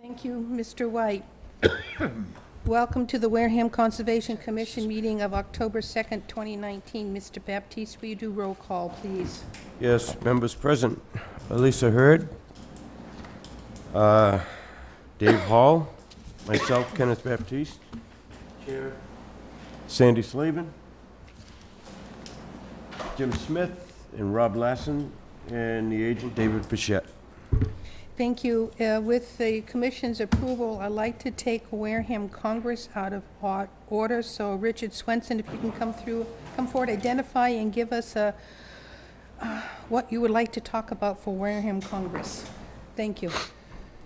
Thank you, Mr. White. Welcome to the Wareham Conservation Commission meeting of October 2nd, 2019. Mr. Baptiste, will you do roll call, please? Yes, members present. Elisa Hurd, Dave Hall, myself, Kenneth Baptiste, Chair Sandy Slavin, Jim Smith, and Rob Lassen, and the agent David Bichette. Thank you. With the Commission's approval, I'd like to take Wareham Congress out of order. So Richard Swenson, if you can come forward, identify and give us what you would like to talk about for Wareham Congress. Thank you.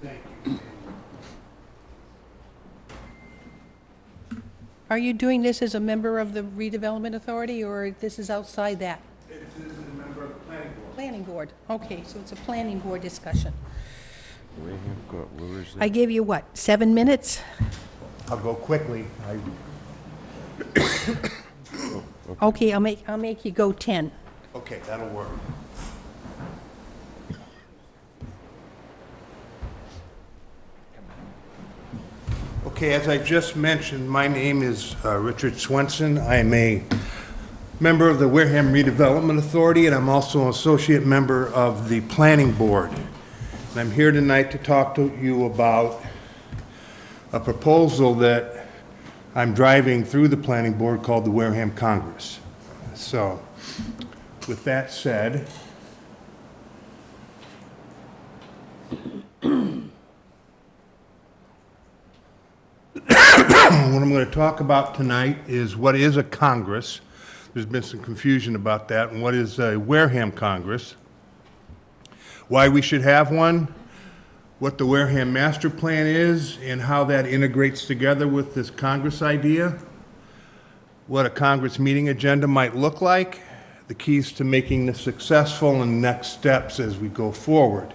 Thank you. Are you doing this as a member of the Redevelopment Authority, or this is outside that? This is a member of the planning board. Planning board. Okay, so it's a planning board discussion. Where is I gave you, what, 7 minutes? I'll go quickly. Okay, I'll make you go 10. Okay, that'll work. Okay, as I just mentioned, my name is Richard Swenson. I am a member of the Wareham Redevelopment Authority, and I'm also an associate member of the Planning Board. And I'm here tonight to talk to you about a proposal that I'm driving through the Planning Board called the Wareham Congress. So, with that said, what I'm going to talk about tonight is what is a Congress. There's been some confusion about that, and what is a Wareham Congress, why we should have one, what the Wareham Master Plan is, and how that integrates together with this Congress idea, what a Congress meeting agenda might look like, the keys to making this successful, and next steps as we go forward.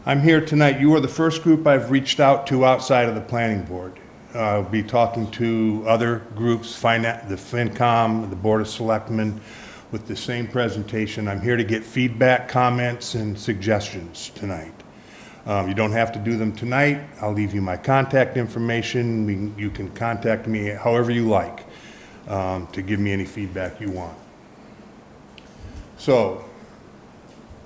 I'm here tonight. You are the first group I've reached out to outside of the Planning Board. I'll be talking to other groups, the FinCom, the Board of Selectmen, with the same presentation. I'm here to get feedback, comments, and suggestions tonight. You don't have to do them tonight. I'll leave you my contact information. You can contact me however you like to give me any feedback you want. So,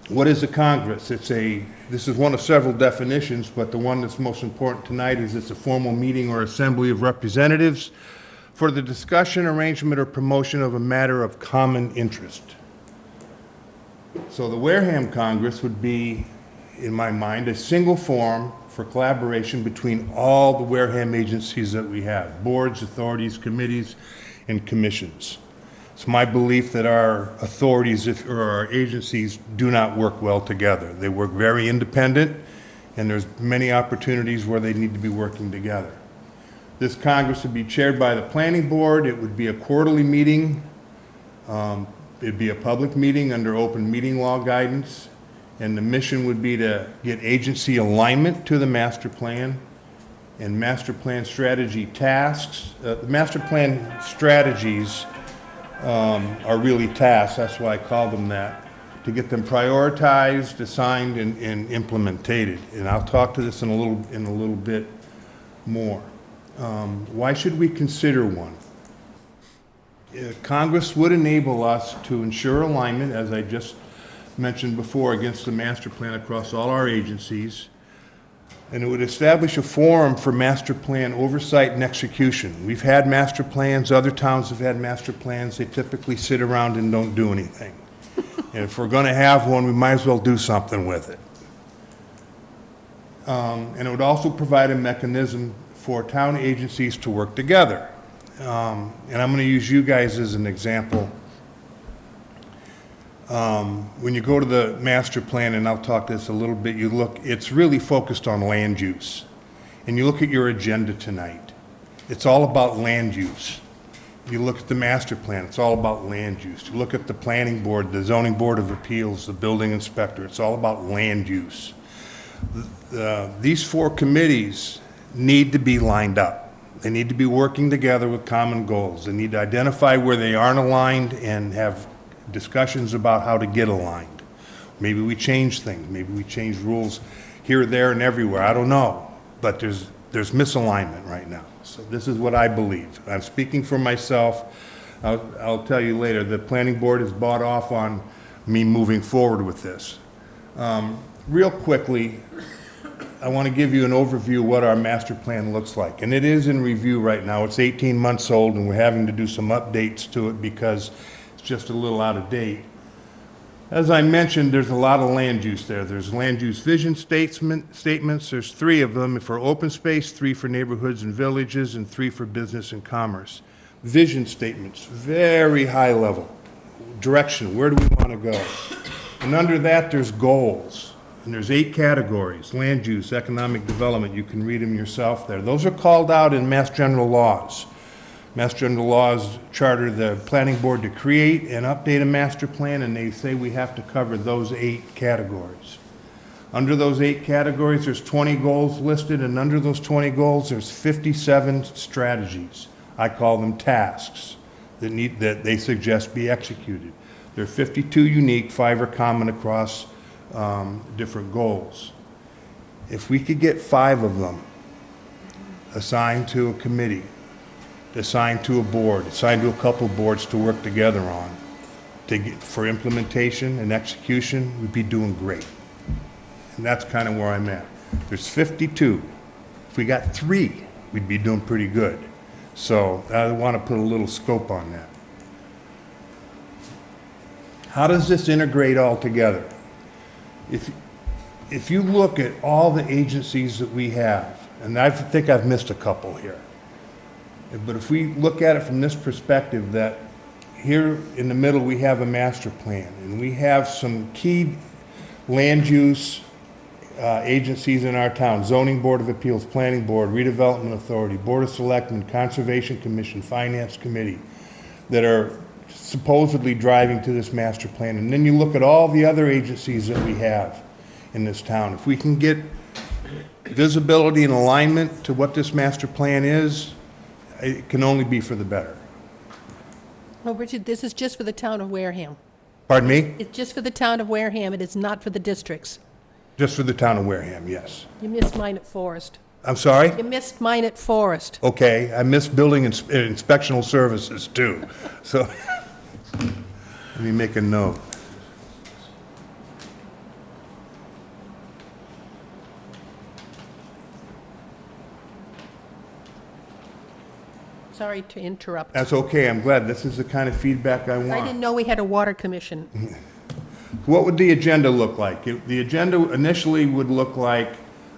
what is a Congress? This is one of several definitions, but the one that's most important tonight is it's a formal meeting or assembly of representatives for the discussion, arrangement, or promotion of a matter of common interest. So the Wareham Congress would be, in my mind, a single forum for collaboration between all the Wareham agencies that we have, boards, authorities, committees, and commissions. It's my belief that our authorities or our agencies do not work well together. They work very independent, and there's many opportunities where they need to be working together. This Congress would be chaired by the Planning Board. It would be a quarterly meeting. It'd be a public meeting under open meeting law guidance, and the mission would be to get agency alignment to the master plan and master plan strategy tasks. The master plan strategies are really tasks, that's why I call them that, to get them prioritized, assigned, and implemented. And I'll talk to this in a little bit more. Why should we consider one? Congress would enable us to ensure alignment, as I just mentioned before, against the master plan across all our agencies, and it would establish a forum for master plan oversight and execution. We've had master plans, other towns have had master plans. They typically sit around and don't do anything. And if we're going to have one, we might as well do something with it. And it would also provide a mechanism for town agencies to work together. And I'm going to use you guys as an example. When you go to the master plan, and I'll talk to this a little bit, it's really focused on land use. And you look at your agenda tonight, it's all about land use. You look at the master plan, it's all about land use. You look at the planning board, the zoning board of appeals, the building inspector, it's all about land use. These four committees need to be lined up. They need to be working together with common goals. They need to identify where they aren't aligned and have discussions about how to get aligned. Maybe we change things, maybe we change rules. here, there, and everywhere. I don't know, but there's misalignment right now. So this is what I believe. I'm speaking for myself. I'll tell you later, the planning board has bought off on me moving forward with this. Real quickly, I want to give you an overview of what our master plan looks like. And it is in review right now. It's 18 months old, and we're having to do some updates to it because it's just a little out of date. As I mentioned, there's a lot of land use there. There's land use vision statements. There's 3 of them for open space, 3 for neighborhoods and villages, and 3 for business and commerce. Vision statements, very high level. Direction, where do we want to go? And under that, there's goals. And there's 8 categories: land use, economic development. You can read them yourself there. Those are called out in Mass General laws. Mass General laws charter the planning board to create and update a master plan, and they say we have to cover those 8 categories. Under those 8 categories, there's 20 goals listed, and under those 20 goals, there's 57 strategies. I call them tasks that they suggest be executed. There are 52 unique, 5 are common across different goals. If we could get 5 of them assigned to a committee, assigned to a board, assigned to a couple boards to work together on, for implementation and execution, we'd be doing great. And that's kind of where I'm at. There's 52. If we got 3, we'd be doing pretty good. So I want to put a little scope on that. How does this integrate all together? If you look at all the agencies that we have, and I think I've missed a couple here, but if we look at it from this perspective, that here in the middle we have a master plan, and we have some key land use agencies in our town: Zoning Board of Appeals, Planning Board, Redevelopment Authority, Board of Selectmen, Conservation Commission, Finance Committee, that are supposedly driving to this master plan. And then you look at all the other agencies that we have in this town. If we can get visibility and alignment to what this master plan is, it can only be for the better. Well, Richard, this is just for the town of Wareham. Pardon me? It's just for the town of Wareham. It is not for the districts. Just for the town of Wareham, yes. You missed mine at Forest. I'm sorry? You missed mine at Forest. Okay, I missed building inspectional services too. So let me make a note. Sorry to interrupt. That's okay, I'm glad. This is the kind of feedback I I didn't want. know we had a water commission. What would the agenda look like? The agenda initially would look like,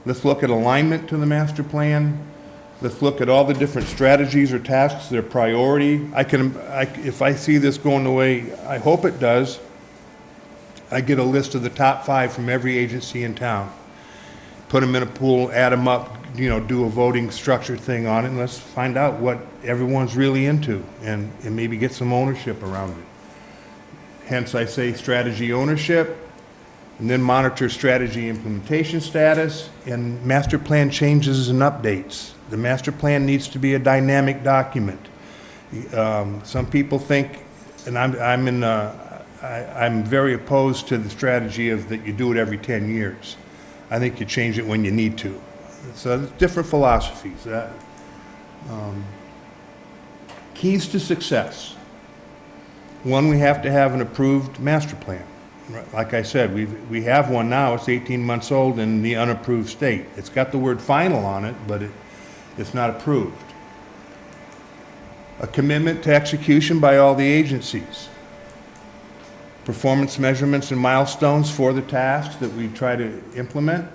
let's look at alignment to the master plan. Let's look at all the different strategies or tasks, their priority. If I see this going the way I hope it does, I get a list of the top 5 from every agency in town. Put them in a pool, add them up, do a voting structure thing on it, and let's find out what everyone's really into, and maybe get some ownership around it. Hence, I say strategy ownership, and then monitor strategy implementation status, and master plan changes and updates. The master plan needs to be a dynamic document. Some people think, and I'm very opposed to the strategy of that you do it every 10 years. I think you change it when you need to. So there's different philosophies. Keys to success. One, we have to have an approved master plan. Like I said, we have one now. It's 18 months old in the unapproved state. It's got the word final on it, but it's not approved. A commitment to execution by all the agencies. Performance measurements and milestones for the tasks that we try to implement.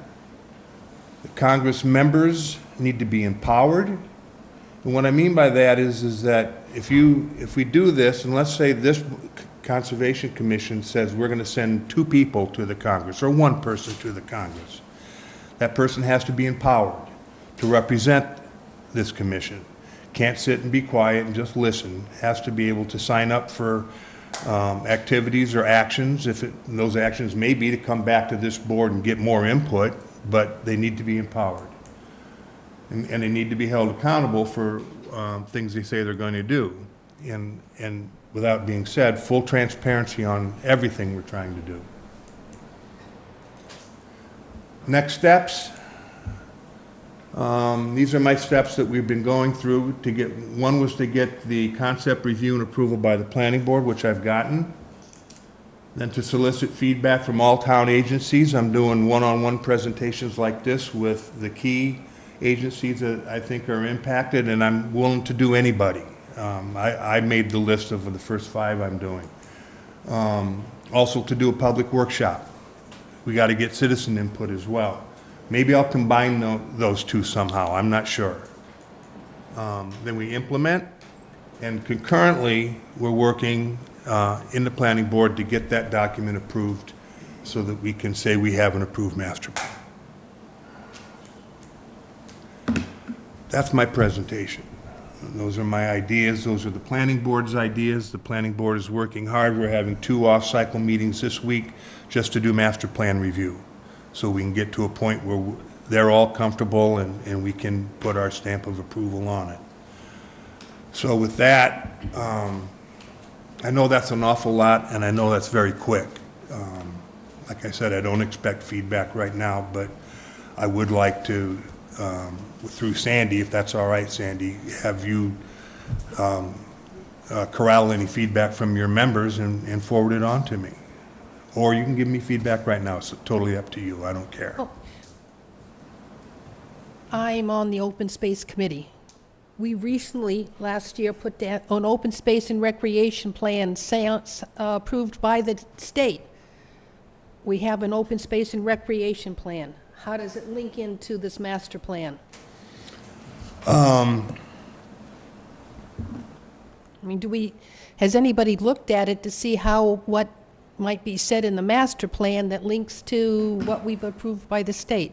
The Congress members need to be empowered. And what I mean by that is that if we do this, and let's say this Conservation Commission says we're going to send 2 people to the Congress, or 1 person to the Congress, that person has to be empowered to represent this commission. Can't sit and be quiet and just listen. Has to be able to sign up for activities or actions. Those actions may be to come back to this board and get more input, but they need to be empowered. And they need to be held accountable for things they say they're going to do. And without being said, full transparency on everything we're trying to do. Next steps. These are my steps that we've been going through to get, one was to get the concept review and approval by the planning board, which I've gotten. Then to solicit feedback from all town agencies. I'm doing one-on-one presentations like this with the key agencies that I think are impacted, and I'm willing to do anybody. I made the list of the first 5 I'm doing. Also to do a public workshop. We got to get citizen input as well. Maybe I'll combine those two somehow, I'm not sure. Then we implement, and concurrently, we're working in the planning board to get that document approved so that we can say we have an approved master plan. That's my presentation. Those are my ideas. Those are the planning board's ideas. The planning board is working hard. We're having 2 off-cycle meetings this week just to do master plan review, so we can get to a point where they're all comfortable and we can put our stamp of approval on it. So with that, I know that's an awful lot, and I know that's very quick. Like I said, I don't expect feedback right now, but I would like to, through Sandy, if that's all right, Sandy, have you corral any feedback from your members and forward it on to me. Or you can give me feedback right now. It's totally up to you. I don't care. Oh. I'm on the Open Space Committee. We recently, last year, put down an open space and recreation plan approved by the state. We have an open space and recreation plan. How does it link into this master plan? I mean, has anybody looked at it to see what might be said in the master plan that links to what we've approved by the state?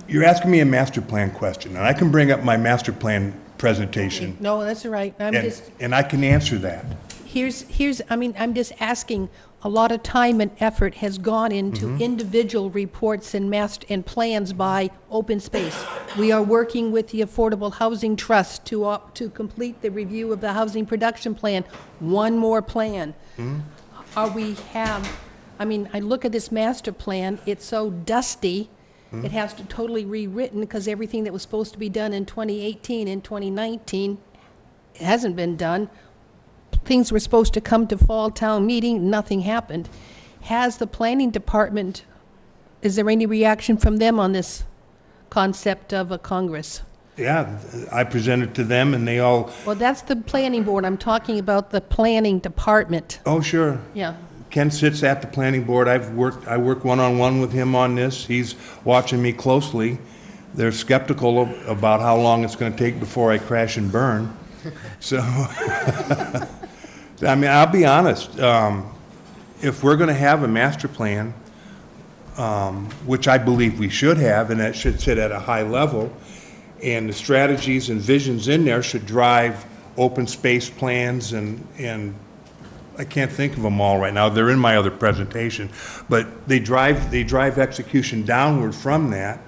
You're asking me a master plan question, and I can bring up my master plan presentation. No, that's all right. And I can answer that. I'm just asking, a lot of time and effort has gone into individual reports and plans by open space. We are working with the Affordable Housing Trust to complete the review of the housing production plan. One more plan. I look at this master plan, it's so dusty, it has to totally rewritten because everything that was supposed to be done in 2018 and 2019 hasn't been done. Things were supposed to come to fall town meeting, nothing happened. Has the planning department, is there any reaction from them on this concept of a Congress? Yeah, I presented to them and they all... Well, that's the planning board. I'm talking about the planning department. Oh, sure. Yeah. Ken sits at the planning board. I work one-on-one with him on this. He's watching me closely. They're skeptical about how long it's going to take before I crash and burn. So, I mean, I'll be honest. If we're going to have a master plan, which I believe we should have, and that should sit at a high level, and the strategies and visions in there should drive open space plans and I can't think of them all right now. They're in my other presentation, but they drive execution downward from that.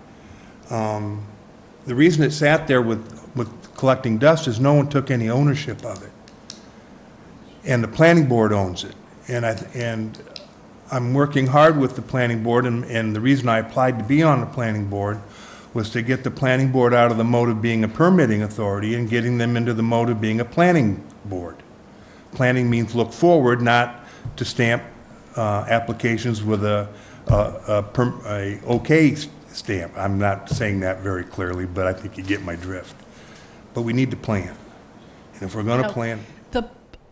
The reason it sat there with collecting dust is no one took any ownership of it, and the planning board owns it. And I'm working hard with the planning board, and the reason I applied to be on the planning board was to get the planning board out of the mode of being a permitting authority and getting them into the mode of being a planning board. Planning means look forward, not to stamp applications with a okay stamp. I'm not saying that very clearly, but I think you get my drift. But we need to plan. And if we're going to plan... The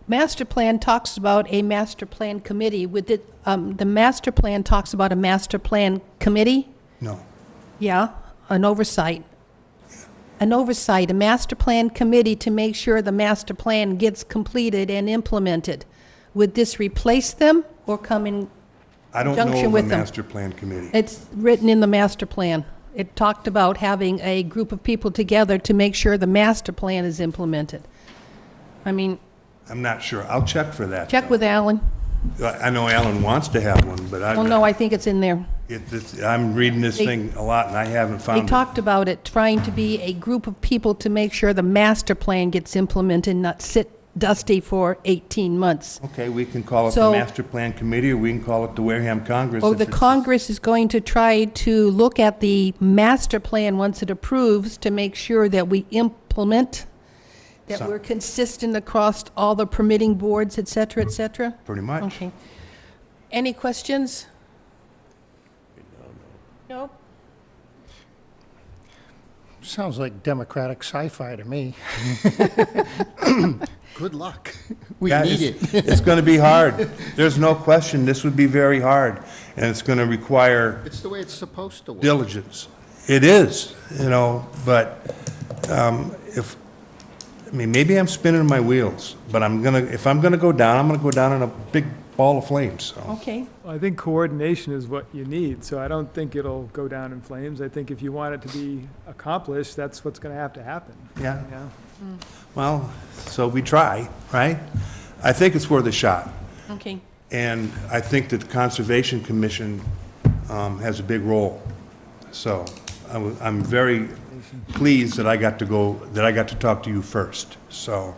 master plan talks about a master plan committee. The master plan talks about a master plan committee? No. Yeah, an oversight. A master plan committee to make sure the master plan gets completed and implemented. Would this replace them or come in I don't conjunction know of with a them? master plan committee. It's written in the master plan. It talked about having a group of people together to make sure the master plan is implemented. I mean... I'm not sure. I'll check for that. Check though. with Alan. I know Alan wants to have one, but Oh, no, I think it's in there. I'm reading this thing a lot, and I haven't They found it. talked about it, trying to be a group of people to make sure the master plan gets implemented, not sit dusty for 18 months. Okay, we can call it the So- Master Plan Committee, or we can call it the Wareham Congress. Oh, if the it's- Congress is going to try to look at the master plan once it approves to make sure that we implement, that So- we're consistent across all the permitting boards, et cetera, et cetera? Pretty much. Okay. Any questions? No? Sounds like democratic sci-fi to me. Good luck. We Yeah, need it's- it. It's going to be hard. There's no question, this would be very hard, and it's going to require It's the way it's supposed to work. diligence. It is, but if, I mean, maybe I'm spinning my wheels, but if I'm gonna go down, I'm gonna go down in a big ball of flames, so. Okay. I think coordination is what you need, so I don't think it'll go down in flames. I think if you want it to be accomplished, that's what's gonna have to happen. Yeah, Yeah. well, so we try, right? I think it's worth a shot, Okay. and I think that the Conservation Commission has a big role. So I'm very pleased that I got to talk to you first, so.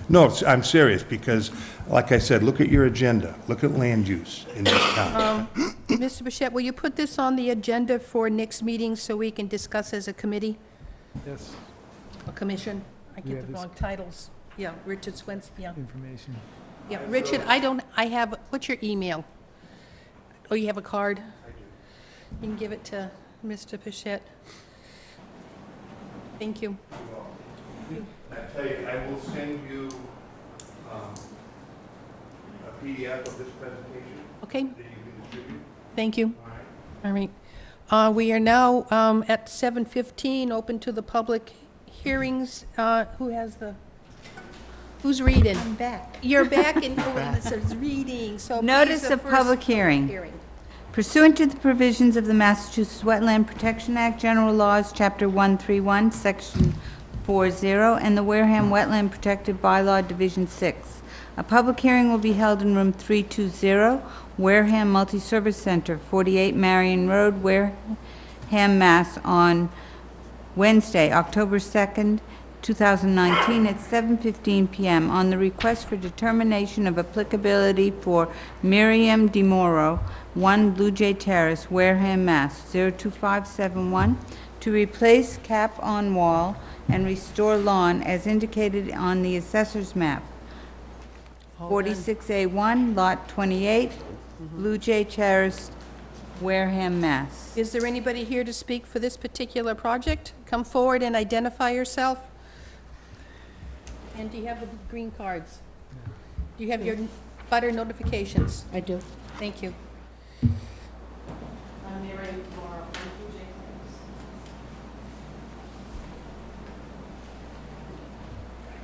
No, I'm serious, because, like I said, look at your agenda, look at land use in this town. Mr. Bichette, will you put this on the agenda for next meeting so we can discuss as a committee, Yes, a commission? I Yeah, get the this- wrong titles. Yeah, Richard Swenson, yeah. information. Yeah, Richard, I have, what's your email? Oh, you have a card? I do. You can give it to Mr. Bichette. Thank you. I tell you, I will send you a PDF of this presentation Okay, that you can distribute. thank you. All right. All right. We are now at 7:15, open to the public hearings. Who has who's reading? I'm back. You're back, and it says reading, so. Notice please, of first public hearing. Pursuant to the provisions of the Massachusetts Wetland Protection Act, General Laws, Chapter 131, Section 40, and the Wareham Wetland Protected Bylaw, Division 6. A public hearing will be held in Room 320, Wareham Multi-Service Center, 48 Marion Road, Wareham, Mass., on Wednesday, October 2nd, 2019, at 7:15 p.m. on the request for determination of applicability for Miriam DeMoro, 1 Blue J Terrace, Wareham, Mass. 02571, to replace cap on wall and restore lawn as indicated on the assessor's map. 46A1, Lot 28, Blue J Terrace, Wareham, Mass. Is there anybody here to speak for this particular project? Come forward and identify yourself. And do you have the green cards? Do you have your butter notifications? I do. Thank you.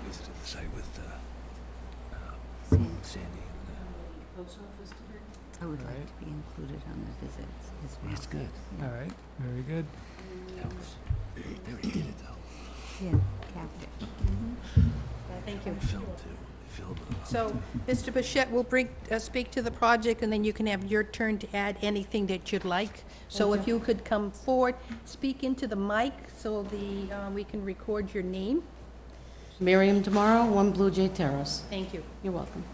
Visited the site with Sandy. I would like to be included on the visits as well. That's good. All right, very good. They already did it, though. Yeah, capped it. Thank you. Filled, too. They filled it up. So, Mr. Bichette will speak to the project, and then you can have your turn to add anything that you'd like. So if you could come forward, speak into the mic so we can record your name. Miriam Tomorrow, 1 Blue J Terrace. Thank you. You're welcome.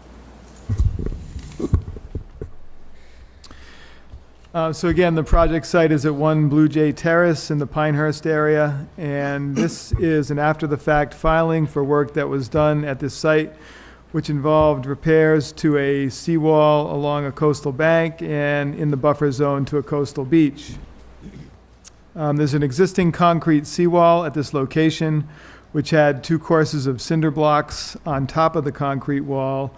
So again, the project site is at 1 Blue Jay Terrace in the Pinehurst area, and this is an after-the-fact filing for work that was done at this site, which involved repairs to a seawall along a coastal bank and in the buffer zone to a coastal beach. There's an existing concrete seawall at this location, which had 2 courses of cinder blocks on top of the concrete wall,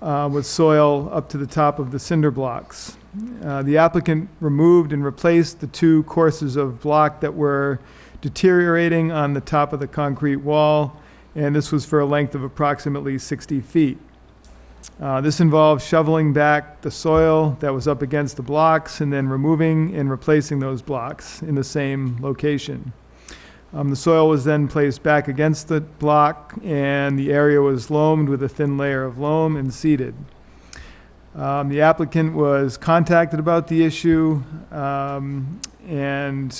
with soil up to the top of the cinder blocks. The applicant removed and replaced the 2 courses of block that were deteriorating on the top of the concrete wall, and this was for a length of approximately 60 feet. This involved shoveling back the soil that was up against the blocks and then removing and replacing those blocks in the same location. The soil was then placed back against the block, and the area was loamed with a thin layer of loam and seeded. The applicant was contacted about the issue and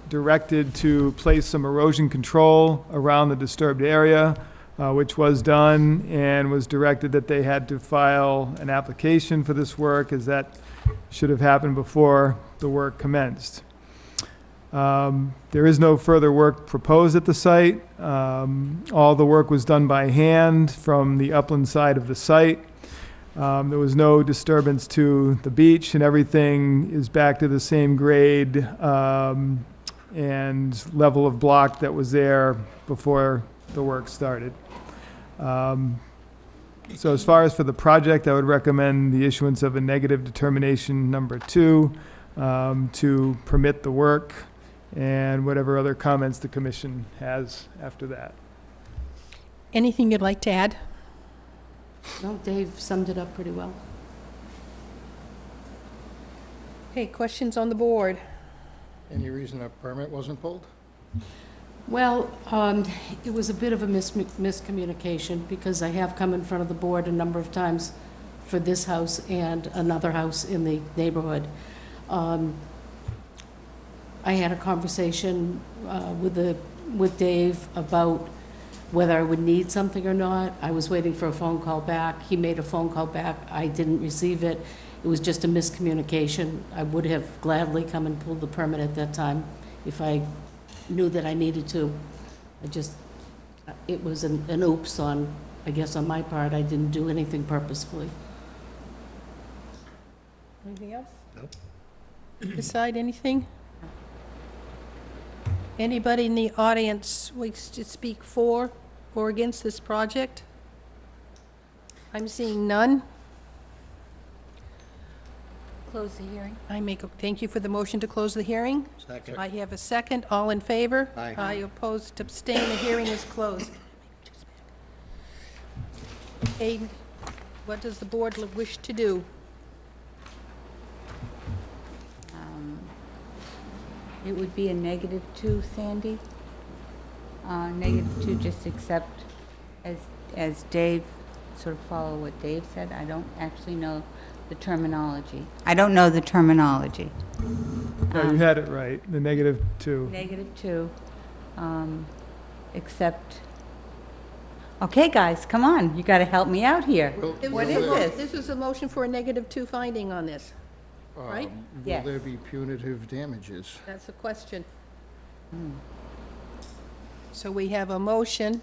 directed to place some erosion control around the disturbed area, which was done, and was directed that they had to file an application for this work, as that should have happened before the work commenced. There is no further work proposed at the site. All the work was done by hand from the upland side of the site. There was no disturbance to the beach, and everything is back to the same grade and level of block that was there before the work started. So as far as for the project, I would recommend the issuance of a negative determination number 2 to permit the work, and whatever other comments the commission has after that. Anything you'd like to add? No, Dave summed it up pretty well. Okay, questions on the board? Any reason a permit wasn't pulled? Well, it was a bit of a miscommunication, because I have come in front of the board a number of times for this house and another house in the neighborhood. I had a conversation with Dave about whether I would need something or not. I was waiting for a phone call back. He made a phone call back. I didn't receive it. It was just a miscommunication. I would have gladly come and pulled the permit at that time if I knew that I needed to. It was an oops on, I guess, on my part. I didn't do anything purposefully. Anything else? Nope. Decide anything? Anybody in the audience wish to speak for or against this project? I'm seeing none. Close the hearing. Thank you for the motion to close the hearing. Second. I have a second. All in favor? Aye. Aye, opposed, abstain. The hearing is closed. Okay, what does the board wish to do? It would be a -2, Sandy. -2, just accept, as Dave, sort of follow what Dave said. I don't actually know the terminology. No, you had it right, the -2. -2, except, okay, guys, come on, you gotta help me out here. What is this? This is a motion for a -2 finding on this. Right? Yes. Will there be punitive damages? That's the question. So we have a motion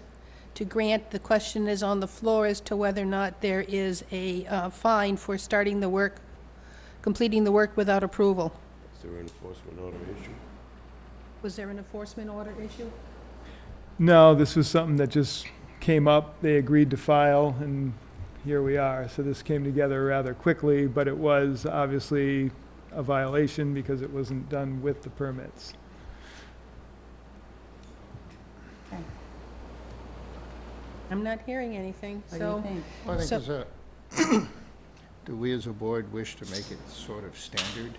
to grant. The question is on the floor as to whether or not there is a fine for starting the work, completing the work without approval. Is there an enforcement order issue? Was there an enforcement order issue? No, this was something that just came up. They agreed to file, and here we are. So this came together rather quickly, but it was obviously a violation because it wasn't done with the permits. I'm not hearing anything, What do you so. think? Well, I So- think do we as a board wish to make it sort of standard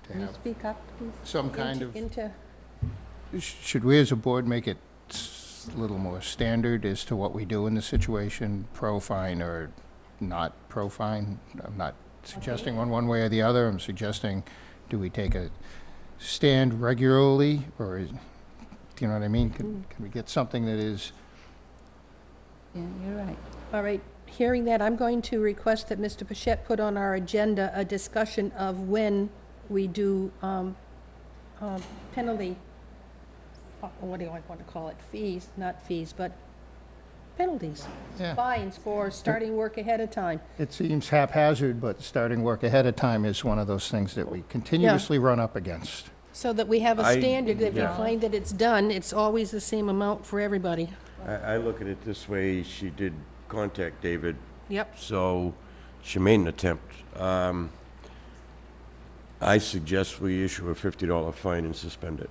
to Can you have speak up, please? some kind of, Into, should we as a board make it a little more standard as to what we do in the situation, pro-fine or not pro-fine? I'm not suggesting one way or the other. I'm suggesting, do we take a stand regularly, or do you know what I mean? Can we get something that is, Yeah, you're right. all right, hearing that, I'm going to request that Mr. Bichette put on our agenda a discussion of when we do penalty, what do I want to call it? Fees, not fees, but penalties. Yeah. Fines for starting work ahead of time. it seems haphazard, but starting work ahead of time is one of those things that we continuously run up against. So that we have a standard, that if you yeah. find that it's done, it's always the same amount for everybody. I look at it this way, she did contact David, Yep. so she made an attempt. I suggest we issue a $50 fine and suspend it.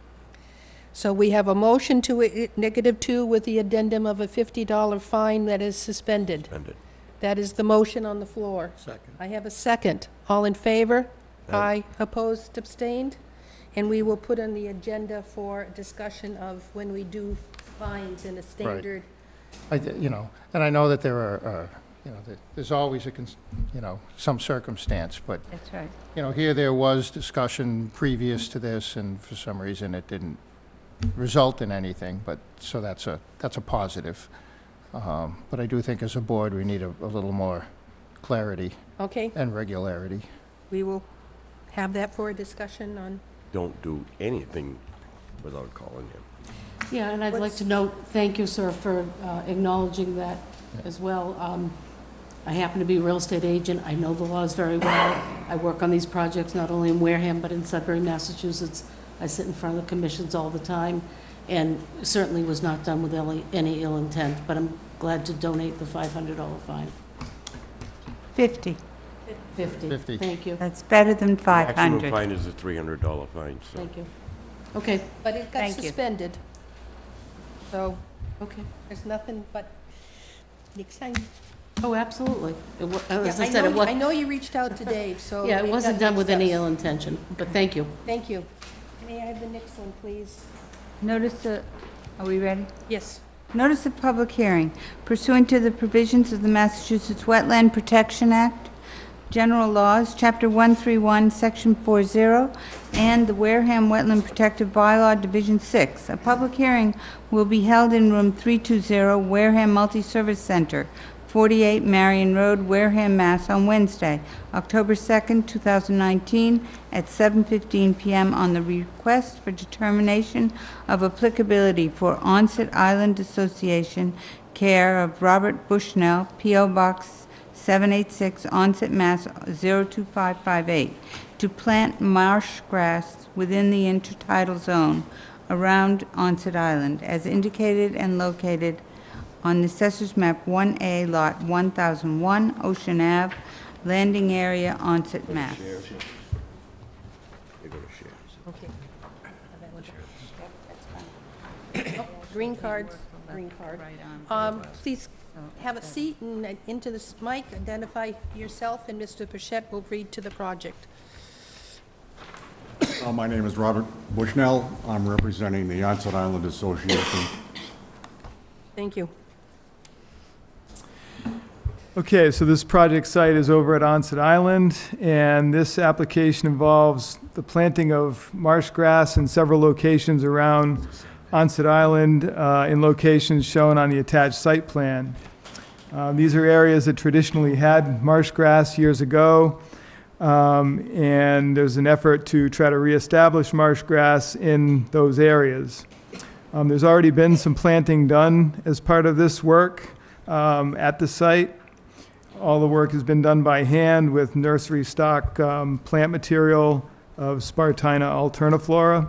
So we have a motion to -2 with the addendum of a $50 fine that is suspended. Suspend it. That is the motion on the floor. Second. I have a second. All in favor? Aye. Opposed, abstained? And we will put on the agenda for discussion of when we do fines in a standard. And I know that there are, that there's always some circumstance, but, That's right. here there was discussion previous to this, and for some reason it didn't result in anything, but, so that's a positive. But I do think as a board, we need a little more clarity Okay, and regularity. we will have that for a discussion on, Don't do anything without calling him. Yeah, and I'd like to note, thank you, sir, for acknowledging that as well. I happen to be a real estate agent. I know the laws very well. I work on these projects not only in Wareham, but in Sudbury, Massachusetts. I sit in front of the commissions all the time, and certainly was not done with any ill intent, but I'm glad to donate the $500 fine. 50. 50. 50. Thank you, That's better than Maximum 500. fine is a $300 fine, so. thank you. Okay, but it got Thank you. suspended. So okay. there's nothing but next time. Oh, absolutely. As Yeah, I said, it I was, know you reached out to Dave, so. yeah, it we've wasn't got done with next any steps. ill intention, but thank you. Thank you. May I have the next one, please? Are we ready? Yes. Notice of public hearing pursuant to the provisions of the Massachusetts Wetland Protection Act, General Laws, Chapter 131, Section 40, and the Wareham Wetland Protective Bylaw, Division 6. A public hearing will be held in Room 320, Wareham Multi-Service Center, 48 Marion Road, Wareham, Mass. On Wednesday, October 2nd, 2019, at 7:15 p.m. on the request for determination of applicability for Onset Island Association, care of Robert Bushnell, P.O. Box 786, Onset, Mass. 02558, to plant marsh grass within the intertidal zone around Onset Island, as indicated and located on the Assessor's Map 1A, Lot 1001, Ocean Ave, landing area, Onset, Mass. They go to shares. Okay. Oh, green cards, green card. Please have a seat and into this mic, identify yourself, and Mr. Bichette will read to the project. My name is Robert Bushnell. I'm representing the Onset Island Association. Thank you. Okay, so this project site is over at Onset Island, and this application involves the planting of marsh grass in several locations around Onset Island, in locations shown on the attached site plan. These are areas that traditionally had marsh grass years ago, and there's an effort to try to reestablish marsh grass in those areas. There's already been some planting done as part of this work at the site. All the work has been done by hand with nursery stock plant material of Spartina alterniflora.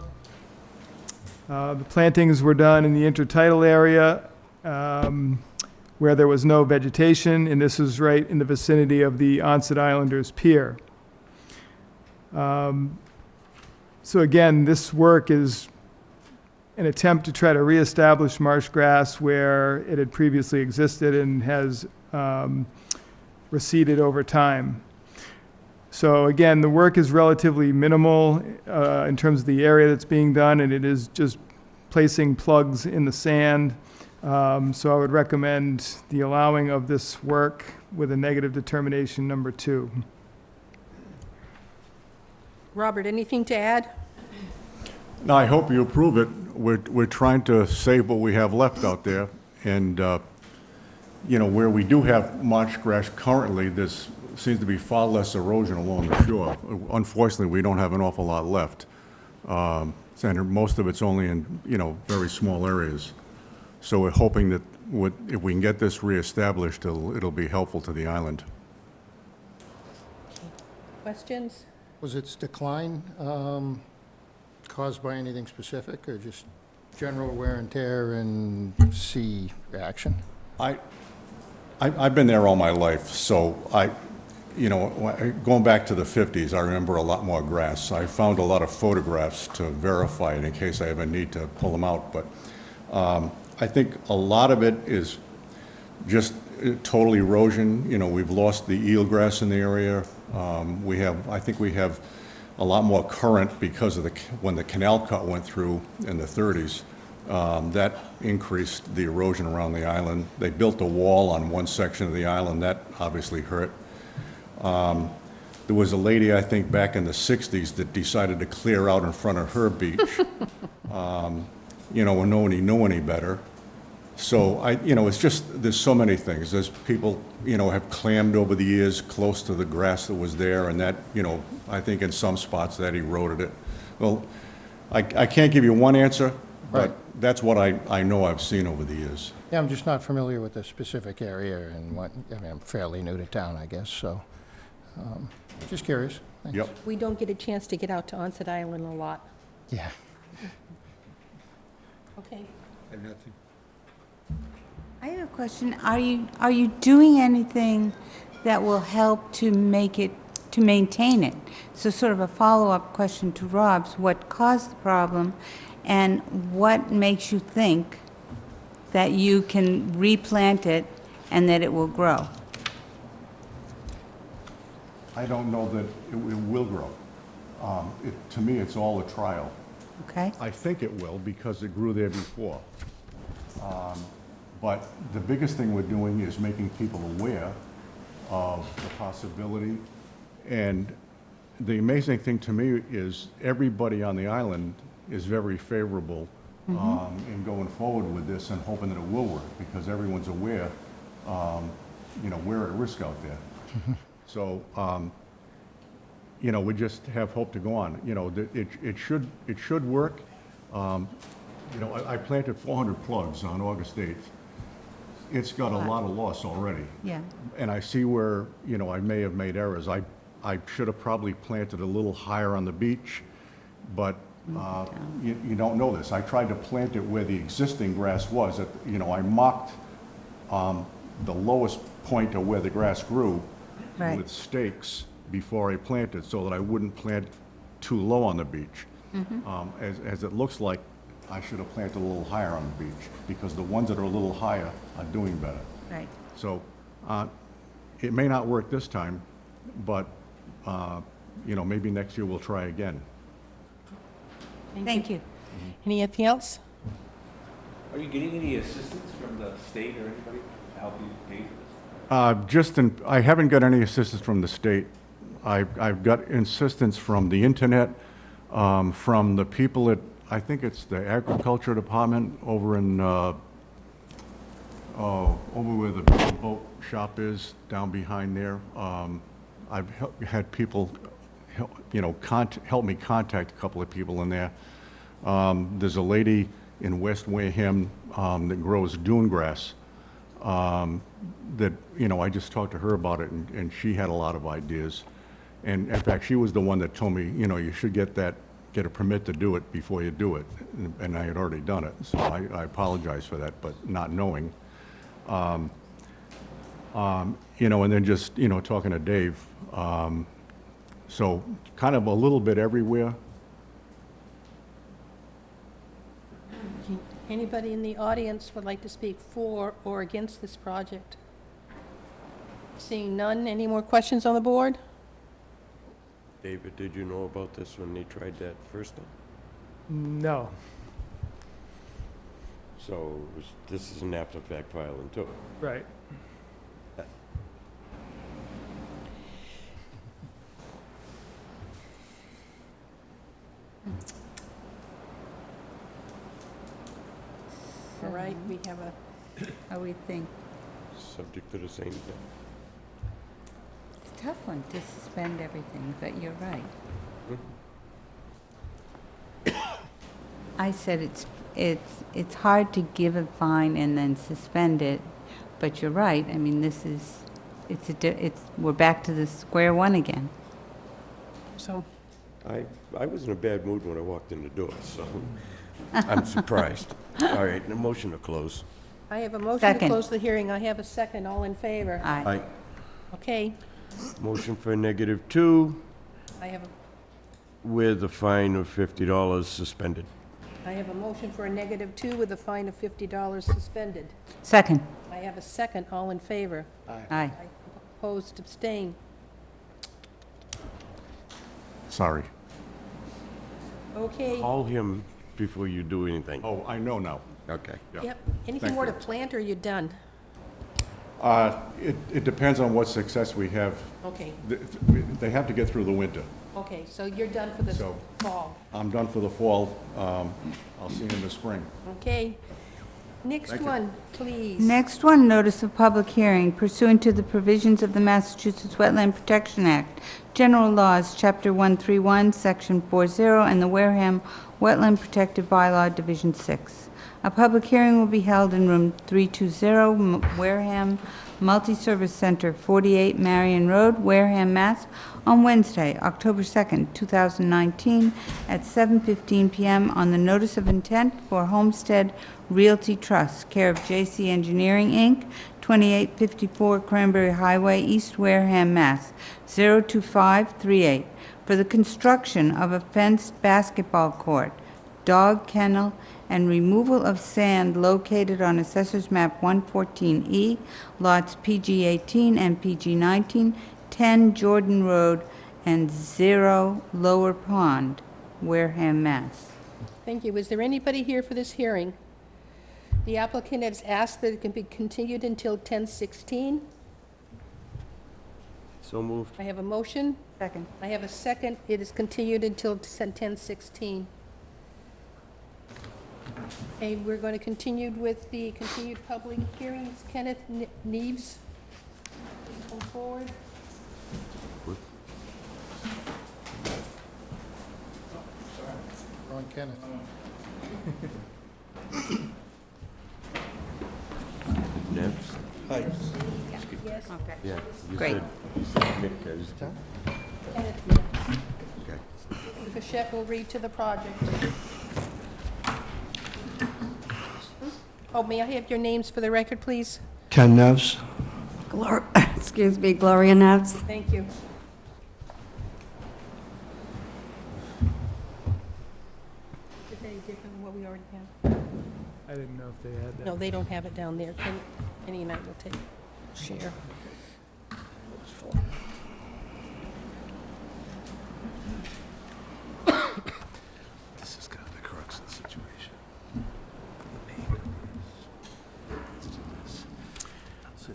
The plantings were done in the intertidal area where there was no vegetation, and this is right in the vicinity of the Onset Islanders Pier. So again, this work is an attempt to try to reestablish marsh grass where it had previously existed and has receded over time. So again, the work is relatively minimal in terms of the area that's being done, and it is just placing plugs in the sand. So I would recommend the allowing of this work with a negative determination number 2. Robert, anything to add? Now, I hope you approve it. We're trying to save what we have left out there, and, you know, where we do have marsh grass currently, there seems to be far less erosion along the shore. Unfortunately, we don't have an awful lot left. And most of it's only in, you know, very small areas. So we're hoping that if we can get this reestablished, it'll be helpful to the island. Questions? Was its decline caused by anything specific, or just general wear and tear and sea action? I've been there all my life, so you know, going back to the 50s, I remember a lot more grass. I found a lot of photographs to verify it in case I ever need to pull them out, but I think a lot of it is just total erosion. You know, we've lost the eelgrass in the area. I think we have a lot more current because of when the canal cut went through in the 30s. That increased the erosion around the island. They built a wall on one section of the island. That obviously hurt. There was a lady, I think, back in the 60s that decided to clear out in front of her beach, you know, when nobody knew any better. So it's just, there's so many things. There's people, have clammed over the years close to the grass that was there, and that, I think in some spots that eroded it. Well, I can't give you one answer, but Right. that's what I know I've seen over the years. Yeah, I'm just not familiar with the specific area and I'm fairly new to town, I guess, so, just curious. Thanks. Yep. We don't get a chance to get out to Onset Island a lot. Yeah. Okay. I have a question. Are you doing anything that will help to maintain it? So sort of a follow-up question to Rob's, what caused the problem, and what makes you think that you can replant it and that it will grow? I don't know that it will grow. To me, it's all a trial. Okay? I think it will because it grew there before. But the biggest thing we're doing is making people aware of the possibility. And the amazing thing to me is everybody on the island is very favorable in going forward with this and hoping that it will work because everyone's aware, we're at risk out there. So, we just have hope to go on. It should work. I planted 400 plugs on August 8th. It's got a lot of loss already. Yeah. And I see where, I may have made errors. I should have probably planted a little higher on the beach, but you don't know this. I tried to plant it where the existing grass was. I marked the lowest point of where the grass grew Right. with stakes before I planted so that I wouldn't plant too low on the beach. As it looks like, I should have planted a little higher on the beach because the ones that are a little higher are doing better. Right. So it may not work this time, but maybe next year we'll try again. Thank you. Anything else? Are you getting any assistance from the state or anybody to help you pay for this? I haven't got any assistance from the state. I've got assistance from the internet, from the people at, I think it's the agriculture department over in, over where the boat shop is, down behind there. I've had people, help me contact a couple of people in there. There's a lady in West Wareham that grows dune grass. That, I just talked to her about it, and she had a lot of ideas. And in fact, she was the one that told me, you should get a permit to do it before you do it. And I had already done it, so I apologize for that, but not knowing. And then just, talking to Dave. So kind of a little bit everywhere. Anybody in the audience would like to speak for or against this project? Seeing none, any more questions on the board? David, did you know about this when they tried that first time? No. So this is an after-fact filing too. Right. All right, we have a, How we think? Subject to the same thing. It's a tough one to suspend everything, but you're right. I said it's hard to give a fine and then suspend it, but you're right. I mean, we're back to the square one again. so, I was in a bad mood when I walked in the door, so I'm surprised. All right, the motion to close. I have a motion to Second. close the hearing. I have a second. All in favor? Aye. Okay, Motion for -2 I have with a fine of $50 suspended. I have a motion for a -2 with a fine of $50 suspended. Second. I have a second. All in favor? Aye. Opposed, abstain. Sorry. Okay. Call him before you do anything. Oh, I know now. Okay. Yeah. Yep. Anything Thank more you. to plant, or you done? It depends on what success we have. Okay, They have to get through the winter. okay, so you're done for this So- fall. I'm done for the fall. I'll see you in the spring. Okay. Next one, please. Next one, notice of public hearing pursuant to the provisions of the Massachusetts Wetland Protection Act, General Laws, Chapter 131, Section 40, and the Wareham Wetland Protective Bylaw, Division 6. A public hearing will be held in Room 320, Wareham Multi-Service Center, 48 Marion Road, Wareham, Mass., on Wednesday, October 2nd, 2019, at 7:15 p.m. on the notice of intent for Homestead Realty Trust, care of J.C. Engineering, Inc., 2854 Cranberry Highway, East Wareham, Mass. 02538, for the construction of a fenced basketball court, dog kennel, and removal of sand located on Assessors Map 114E, lots PG-18 and PG-19, 10 Jordan Road, and 0 Lower Pond, Wareham, Mass. Thank you. Is there anybody here for this hearing? The applicant has asked that it can be continued until 10:16. So moved. I have a motion. Second. I have a second. It is continued until 10:16. And we're going to continue with the continued public hearings. Kenneth Neves, please come forward. Ron Kenneth. Next? Yes, Okay. Yeah. You Great. said Nick has to. Kenneth Neves. Okay. Bichette will read to the project. Oh, may I have your names for the record, please? Ken Neves. Excuse me, Gloria Neves. Thank you. Is it any different than what we already have? I didn't know if they had that. No, they don't have it down there. Kenny and I will take, share. This is kind of the crux of the situation.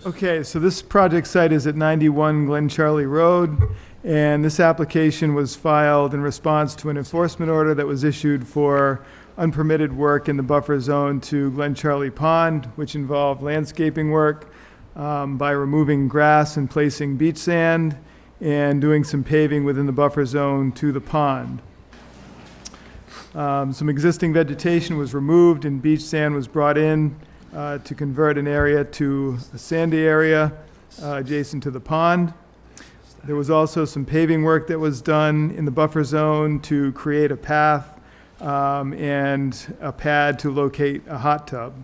Okay, so this project site is at 91 Glen Charlie Road, and this application was filed in response to an enforcement order that was issued for unpermitted work in the buffer zone to Glen Charlie Pond, which involved landscaping work by removing grass and placing beach sand and doing some paving within the buffer zone to the pond. Some existing vegetation was removed and beach sand was brought in to convert an area to a sandy area adjacent to the pond. There was also some paving work that was done in the buffer zone to create a path and a pad to locate a hot tub.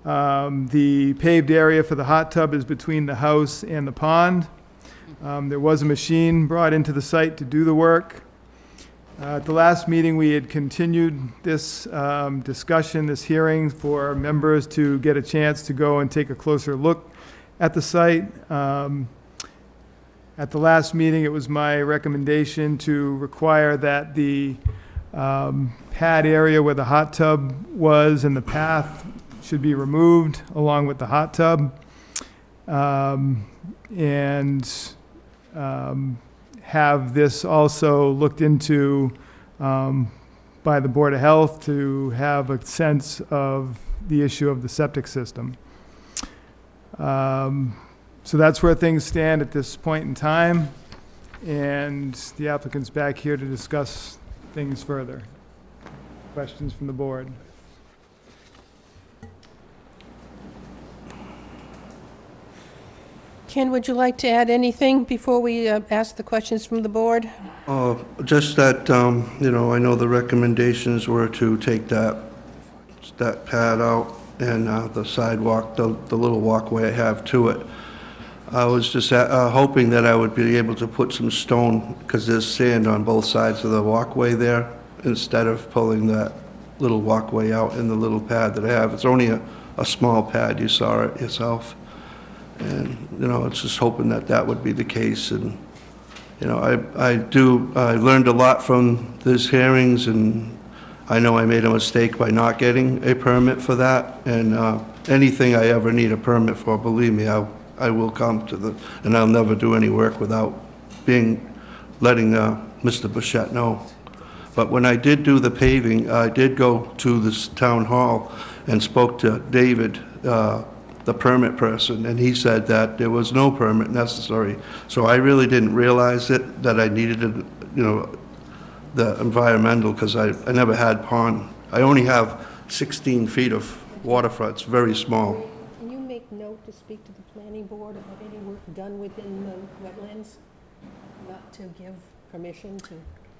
The paved area for the hot tub is between the house and the pond. There was a machine brought into the site to do the work. At the last meeting, we had continued this discussion, this hearing, for members to get a chance to go and take a closer look at the site. At the last meeting, it was my recommendation to require that the pad area where the hot tub was and the path should be removed along with the hot tub. Have this also looked into by the Board of Health to have a sense of the issue of the septic system. So that's where things stand at this point in time, and the applicant's back here to discuss things further. Questions from the board? Ken, would you like to add anything before we ask the questions from the board? Just that, I know the recommendations were to take that pad out and the sidewalk, the little walkway I have to it. I was just hoping that I would be able to put some stone, because there's sand on both sides of the walkway there, instead of pulling that little walkway out in the little pad that I have. It's only a small pad, you saw it yourself. And, it's just hoping that that would be the case. And, I learned a lot from these hearings, and I know I made a mistake by not getting a permit for that. And anything I ever need a permit for, believe me, I will come to and I'll never do any work without letting Mr. Bichette know. But when I did do the paving, I did go to this town hall and spoke to David, the permit person, and he said that there was no permit necessary. So I really didn't realize it, that I needed, the environmental, because I never had pond. I only have 16 feet of waterfront, it's very small. Can you make note to speak to the planning board about any work done within the wetlands? Not to give permission to,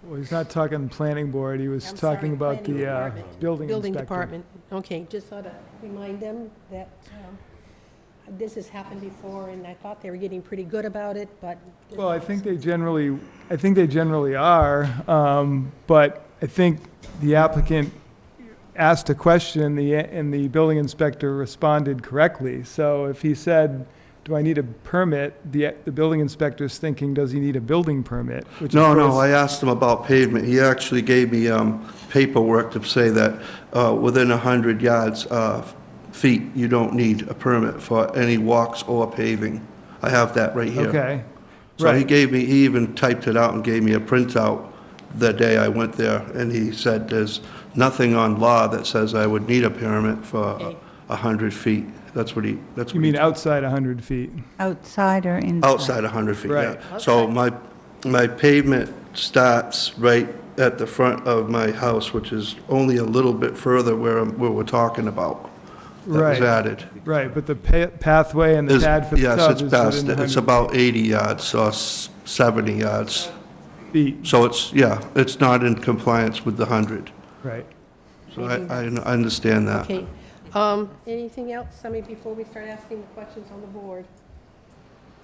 Well, he's not talking planning board, he was I'm talking sorry, about planning the department. building building inspector. department. Okay, just ought to remind them that this has happened before, and I thought they were getting pretty good about it, but. Well, I think they generally are, but I think the applicant asked a question, and the building inspector responded correctly. So if he said, do I need a permit, the building inspector's thinking, does he need a building permit? Which of No, course- I asked him about pavement. He actually gave me paperwork to say that within 100 yards, feet, you don't need a permit for any walks or paving. I have that right here. Okay, So he right. he even typed it out and gave me a printout the day I went there, and he said there's nothing on law that says I would need a permit for Okay. 100 feet. That's what he. You mean outside 100 feet? Outside or inside? Outside 100 feet, yeah. Right. So my pavement starts right at the front of my house, which is only a little bit further where we're talking about. That was Right. added. Right, but the pathway and the Is- pad for the Yes, tub it's is past within it. It's 100 about 80 yards, or 70 yards. feet. So it's, yeah, it's not in compliance with the 100. Right. So I understand that. Okay. Anything else, somebody, before we start asking the questions on the board?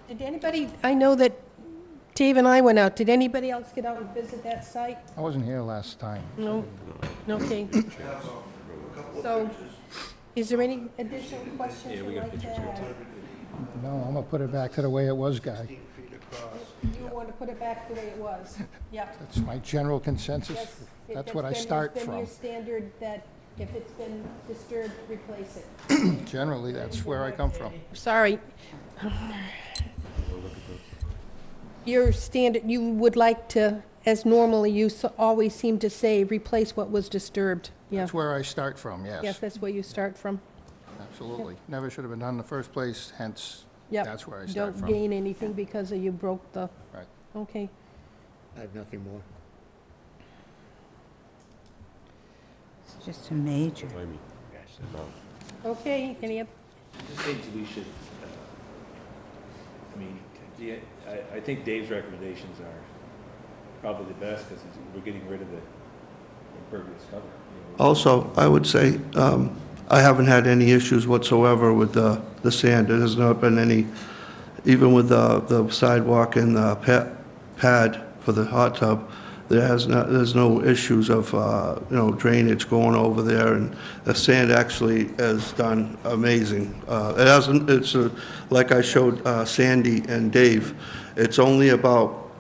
Did anybody, I know that Dave and I went out, did anybody else get out and visit that site? I wasn't here last time. No? Okay. So, is there any additional questions you'd like to add? No, I'm gonna put it back to the way it was, Guy. You want to put it back the way it was? Yeah. That's my general consensus. Yes, That's what I start It's been your from. standard that if it's been disturbed, replace it. Generally, that's where I come from. Sorry. Your standard, you would like to, as normally you always seem to say, replace what was disturbed. Yeah. That's where I start from, Yes, yes. that's where you start from. Absolutely. Never should have been done in the first place, hence, Yep. that's where I start Don't from. gain anything because you broke the. Right. Okay. I have nothing more. It's just a major. I mean, Okay, any, Just think we should, I think Dave's recommendations are probably the best, because we're getting rid of the impervious cover. You know. Also, I would say, I haven't had any issues whatsoever with the sand. There has not been any, even with the sidewalk and the pad for the hot tub, there's no issues of, drainage going over there, and the sand actually has done amazing. It hasn't, like I showed Sandy and Dave, it's only about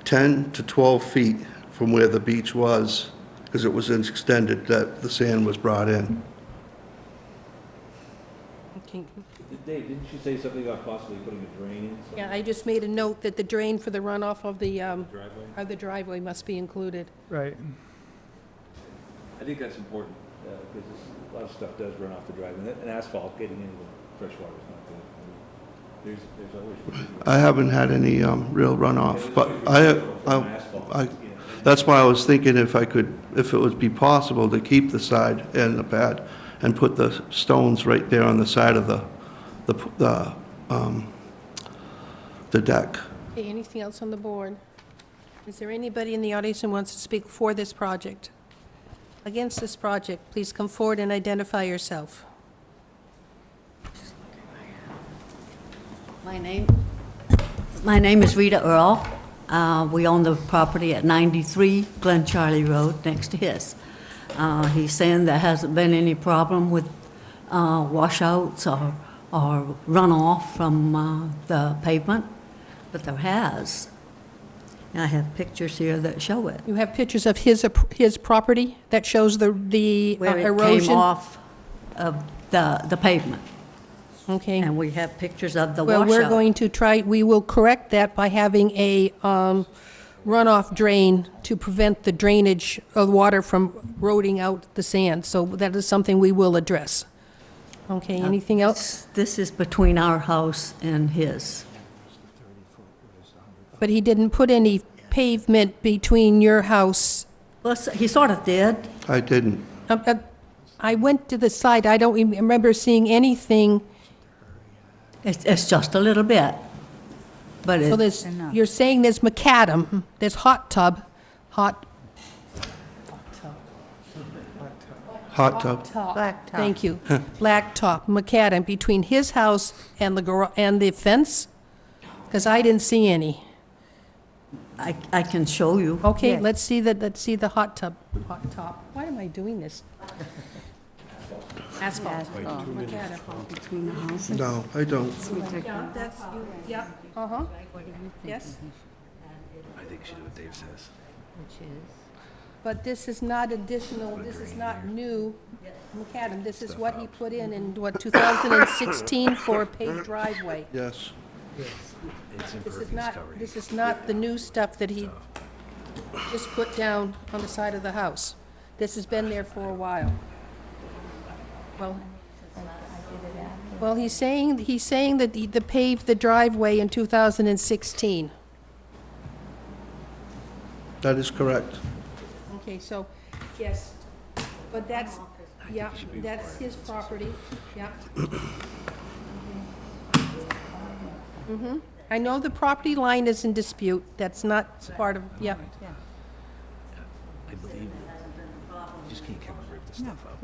10 to 12 feet from where the beach was, because it was extended, that the sand was brought in. okay. Dave, didn't you say something about possibly putting a drain in? Yeah, I just made a note that the drain for the runoff of the Driveway? must be included. Right. I think that's important, because a lot of stuff does run off the driveway, and asphalt getting into the fresh water is not good. I mean, there's always. I haven't had any real runoff, but From asphalt, that's why I was thinking if it would be possible to keep the side and the pad and put the stones right there on the side of the deck. Okay, anything else on the board? Is there anybody in the audience who wants to speak for this project? Against this project, please come forward and identify yourself. My name is Rita Earl. We own the property at 93 Glen Charlie Road, next to his. He's saying there hasn't been any problem with washouts or runoff from the pavement, but there has. And I have pictures here that show it. You have pictures of his property that shows the Where it erosion? came off of the pavement. Okay. And we have pictures of the Well, washout. we're going to try, we will correct that by having a runoff drain to prevent the drainage of water from eroding out the sand. So that is something we will address. Okay, anything else? This is between our house and his. But he didn't put any pavement between your house. Well, he sort of did. I didn't. I went to the site, I don't remember seeing anything. It's just a little bit. But So it, there's, you're saying there's macadam, there's hot tub. Hot tub. Blacktop. Thank you. Blacktop, macadam, between his house and the fence? Because I didn't see any. I can show you. Okay, Yes. let's see the hot tub, hot top. Why am I doing this? Asphalt. Between the houses. No, I don't. Yeah, that's, yeah, uh-huh. Yes, I think you should do what Dave says. but this is not additional, this is not new macadam. This is what he put in what, 2016 for a paved driveway. Yes. This is not the new stuff that he just put down on the side of the house. This has been there for a while. Well, he's saying that the paved the driveway in 2016. That is correct. Okay, so, yes, but that's, yeah, that's his property, yeah. Mm-hmm. I know the property line is in dispute, that's not part of, yeah. I believe you just can't come and rip this stuff up.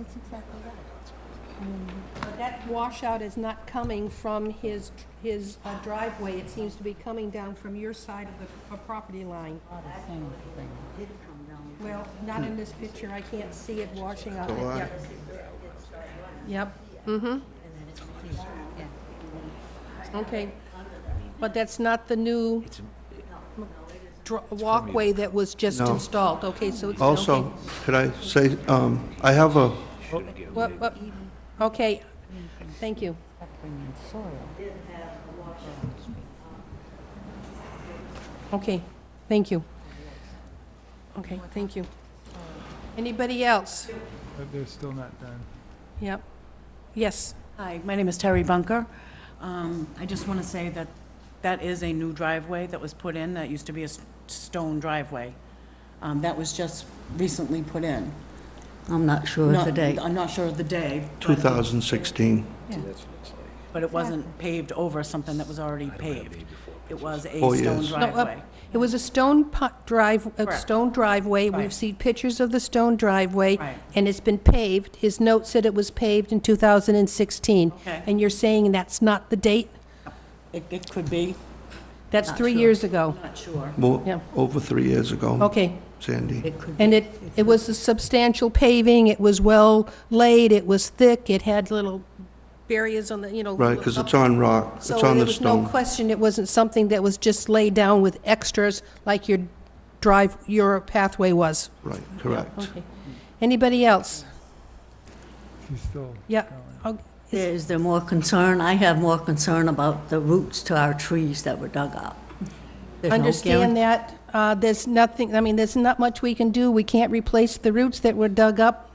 But that washout is not coming from his driveway, it seems to be coming down from your side of the property line. Well, not in this picture, I can't see it washing out. So Yep. Yep, mm-hmm. Okay, but that's not the new walkway that was just No. installed, okay, so it's, Also, okay. could I say, I have a, What, okay, thank you. Okay, thank you. Okay, thank you. Anybody else? But they're still not done. Yep. Yes, Hi, my name is Terry Bunker. I just want to say that that is a new driveway that was put in. That used to be a stone driveway. That was just recently put in. I'm not sure of the date. I'm not sure of the day, 2016. but it wasn't paved over something that was already paved. It was a 4 stone years. driveway. it was a stone Correct. stone driveway. We've Right. seen pictures of the stone driveway. Right. And it's been paved. His note said it was paved in 2016. Okay. And you're saying that's not the date? It could be, That's Not 3 sure. years ago. not sure. Yeah. Over 3 years ago, Okay. Sandy. It could be. And it was a substantial paving, it was well laid, it was thick, it had little barriers on the, Right, because it's on rock, it's So on there the was no stone. question, it wasn't something that was just laid down with extras like your pathway was. Right, correct. Okay. Anybody else? She's still Yeah. going. Is there more concern? I have more concern about the roots to our trees that were dug up. There's no Understand guarantee- that, there's nothing, I mean, there's not much we can do, we can't replace the roots that were dug up,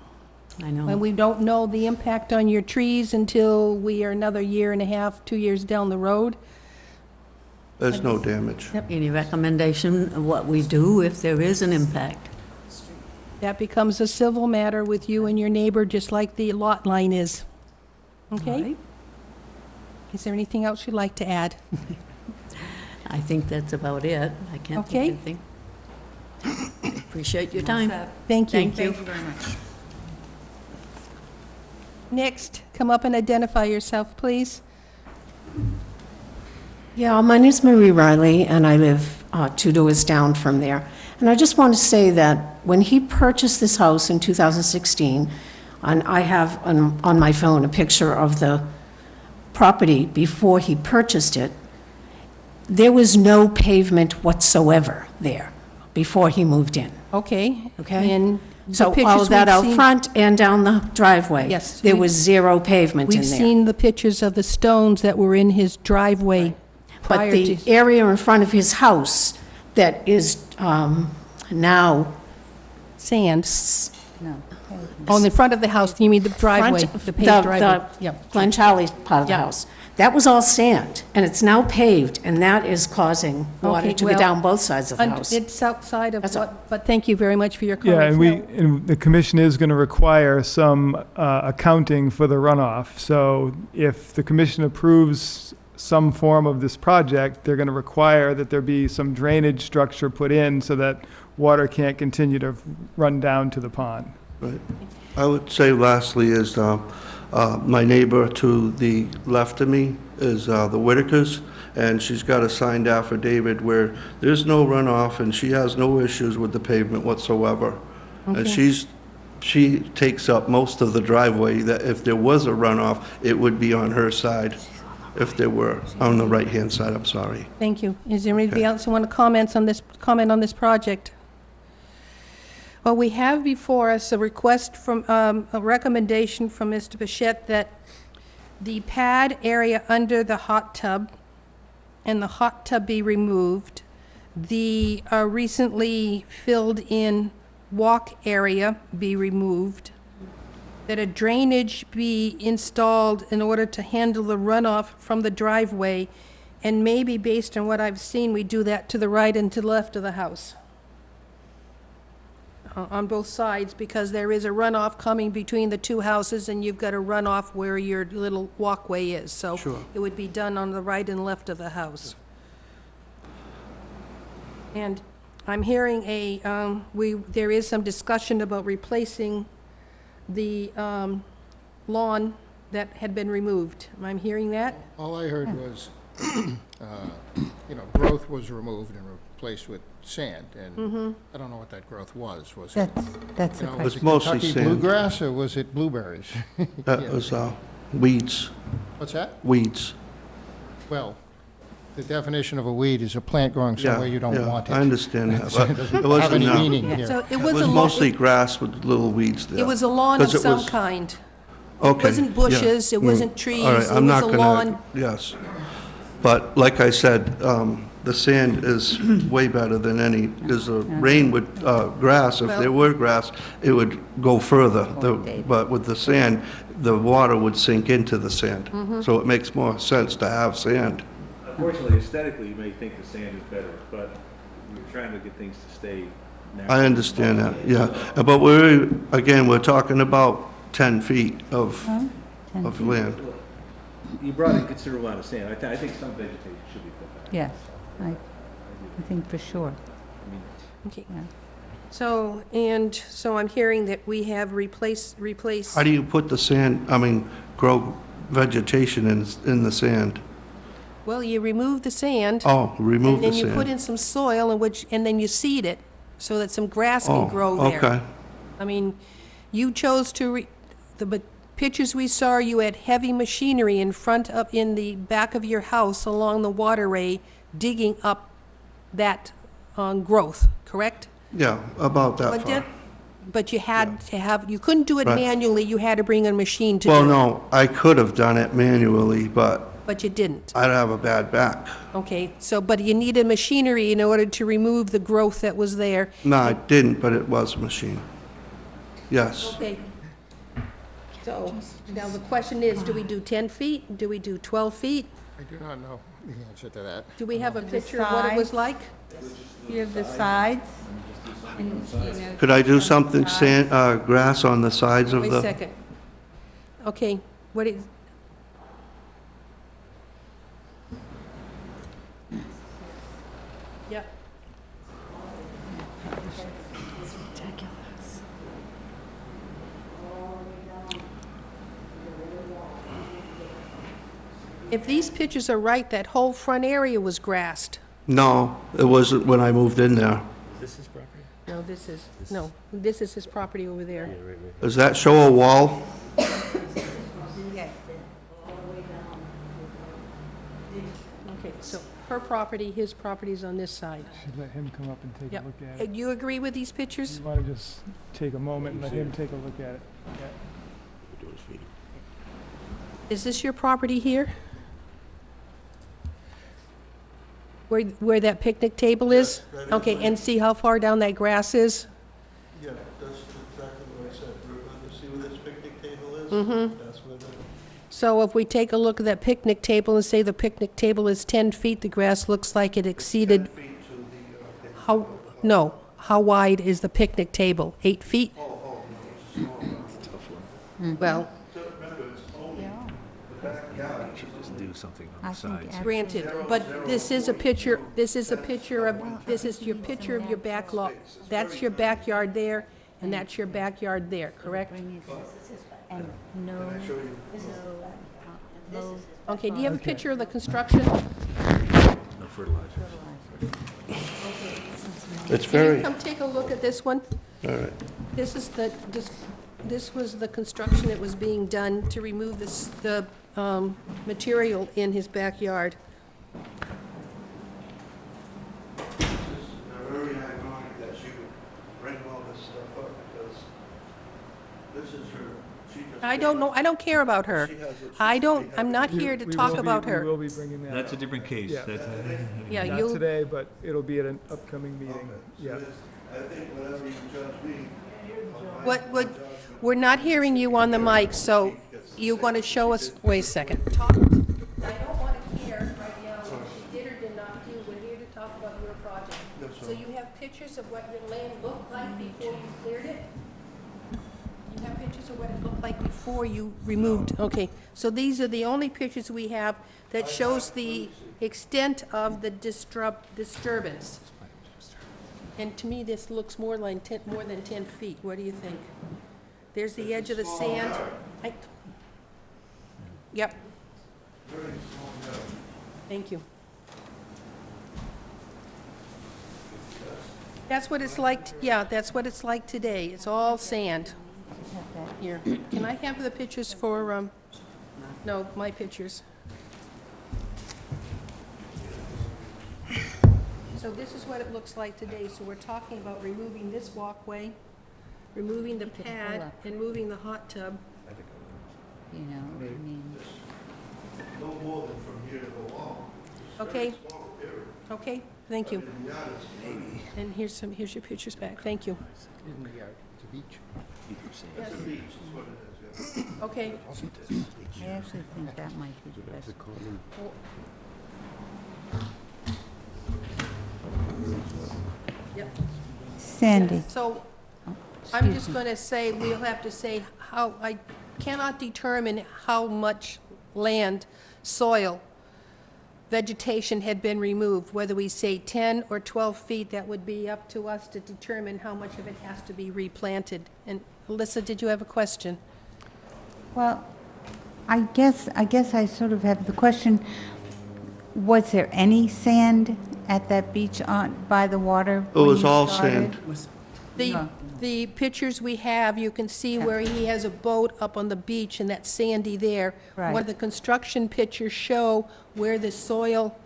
I know. and we don't know the impact on your trees until we are another year and a half, 2 years down the road. There's no damage. Any recommendation of what we do if there is an impact? That becomes a civil matter with you and your neighbor, just like the lot line is. Okay? right. Is there anything else you'd like to add? I think that's about it. I can't Okay. think of anything. Appreciate your time. Thank you. Thank you. very much. Next, come up and identify yourself, please. Yeah, my name's Marie Riley, and I live 2 doors down from there. And I just want to say that when he purchased this house in 2016, and I have on my phone a picture of the property before he purchased it, there was no pavement whatsoever there before he moved in, Okay. okay? And the So all pictures of that we've out seen- front and down the driveway. Yes, There we- was zero pavement in We've there. seen the pictures of the stones that were in his driveway But prior the to... area in front of his house, that is now Sand? Oh, in the front of the house, you mean the driveway, the paved driveway? Yeah. Glen Charlie's part of the Yeah. house. That was all sand, and it's now paved, and that is causing water Okay, to be well, down both sides of the house. It's outside of That's all. what, but thank you very much for your Yeah, comments. and the commission is going to require some accounting for the runoff. So if the commission approves some form of this project, they're going to require that there be some drainage structure put in so that water can't continue to run down to the pond. Right. I would say lastly is, my neighbor to the left of me is the Whitakers, and she's got a signed affidavit where there's no runoff, and she has no issues with the pavement whatsoever. And Okay. she takes up most of the driveway, that if there was a runoff, it would be on her side, if there were, on the right-hand side, I'm sorry. Thank you. Is there anybody else who want to comment on this project? Well, we have before us a request from, a recommendation from Mr. Bichette that the pad area under the hot tub and the hot tub be removed. The recently filled-in walk area be removed. That a drainage be installed in order to handle the runoff from the driveway, and maybe based on what I've seen, we do that to the right and to the left of the house. On both sides, because there is a runoff coming between the two houses, and you've got a runoff where your little walkway is. So Sure. it would be done on the right and left of the house. And I'm hearing there is some discussion about replacing the lawn that had been removed. Am I hearing that? All I heard was, growth was removed and replaced with sand, and I don't know what that growth was. Was it, That's the was It's it mostly Kentucky sand. bluegrass, or was it blueberries? That was weeds, What's that? weeds. Well, the definition of a weed is a plant growing Yeah, somewhere you don't yeah, want it. I understand that, So but it it doesn't have wasn't, any meaning here. So it it was was a mostly grass with little weeds there. It was a lawn of 'Cause it some was- kind. Okay. It wasn't bushes, yeah. it wasn't trees, All right, it I'm was not a gonna- lawn. Yes. But like I said, the sand is way better than any, because the rain would, grass, if there were grass, it would go further. But with the sand, the water would sink into the sand. Mm-hmm. So it makes more sense to have sand. Unfortunately, aesthetically, you may think the sand is better, but we're trying to get things to stay natural. I understand that, yeah. But we're talking about 10 feet of land. You brought in considerable amount of sand. I think some vegetation should be put back. Yes, I think for sure. Okay. So I'm hearing that we have replaced, How do you put the sand, grow vegetation in the sand? well, you remove the sand. Oh, remove the And then you put sand. in some soil, and then you seed it, so that some grass can Oh, grow there. okay. I mean, you chose the pictures we saw, you had heavy machinery in the back of your house along the waterway, digging up that growth, correct? Yeah, about that far. But you had to have, you couldn't do it Right. manually, you had to bring a machine to do it. Well, no, I could have done it manually, but But you didn't. I'd have a bad back. Okay, but you needed machinery in order to remove the growth that was there. No, I didn't, but it was a machine. Yes. Okay. So, now the question is, do we do 10 feet? Do we do 12 feet? I do not know the answer to that. Do we have a picture of what it was like? You have the sides? Could I do something, grass on the sides of Wait the? a second. Okay, what is, yeah. If these pictures are right, that whole front area was grassed. No, it wasn't when I moved in there. No, this is his property over there. Does that show a wall? Okay, so her property, his property's on this side. Should let him come up and take Yep. a look at it. You agree with these pictures? You want to just take a moment and let him take a look at it. Yeah. Is this your property here? where that picnic table is? Yes, that is Okay, right. and see how far down that grass is? Yeah, that's exactly what I said. You see where this picnic table is? Mm-hmm. That's where the, So if we take a look at that picnic table and say the picnic table is 10 feet, the grass looks like it exceeded, 10 feet to the, how, no, how wide is the picnic table? 8 feet? no, it's a small one. Well, Remember, it's only the backyard. Just do something I on the think sides. granted, but this is a picture of, this is your picture of your back lot. That's your backyard there, and that's your backyard there, correct? And no, Okay, do you have a picture of the construction? No fertilizer. It's Can you very, come take a look at this one? all right. This is this was the construction that was being done to remove the material in his backyard. This is very ironic that she would bring all this stuff up because this is her, she just. I don't know, I don't care about her. She has it- I don't, I'm not here to We talk will be- about We her. will be bringing that That's a up. different case. Yeah. Yeah, Not you'll, today, but it'll be at an upcoming meeting. Okay, so Yeah. this- I think whatever you judge me. what, we're not hearing you on the mic, so you want to show us, wait a second. I don't want to hear right now what she did or did not do. We're here to talk about your project. So you have pictures of what your land looked like before you cleared it? You have pictures of what it looked like before you removed, okay. So these are the only pictures we have that shows the extent of the disturbance. And to me, this looks more like more than 10 feet. What do you think? There's the edge of the sand. Yep. Thank you. That's what it's like, yeah, that's what it's like today. It's all sand. Here, can I have the pictures for, no, my pictures. So this is what it looks like today. So we're talking about removing this walkway, removing the pad, and moving the hot tub. you know, I mean, No more than from here to the wall. Okay, Small area. okay, thank you. The yard is And here's your pictures back. Thank you. It's a beach. It's a beach, is what it is, yeah. Okay, I actually think that might be the best. yep. Sandy, So I'm excuse just me. going to say, we'll have to say how, I cannot determine how much land, soil, vegetation had been removed. Whether we say 10 or 12 feet, that would be up to us to determine how much of it has to be replanted. And Alyssa, did you have a question? Well, I guess I sort of have the question, was there any sand at that beach by the water? It was when you all started? sand. The pictures we have, you can see where he has a boat up on the beach and that's sandy there. Right. One of the construction pictures show where the soil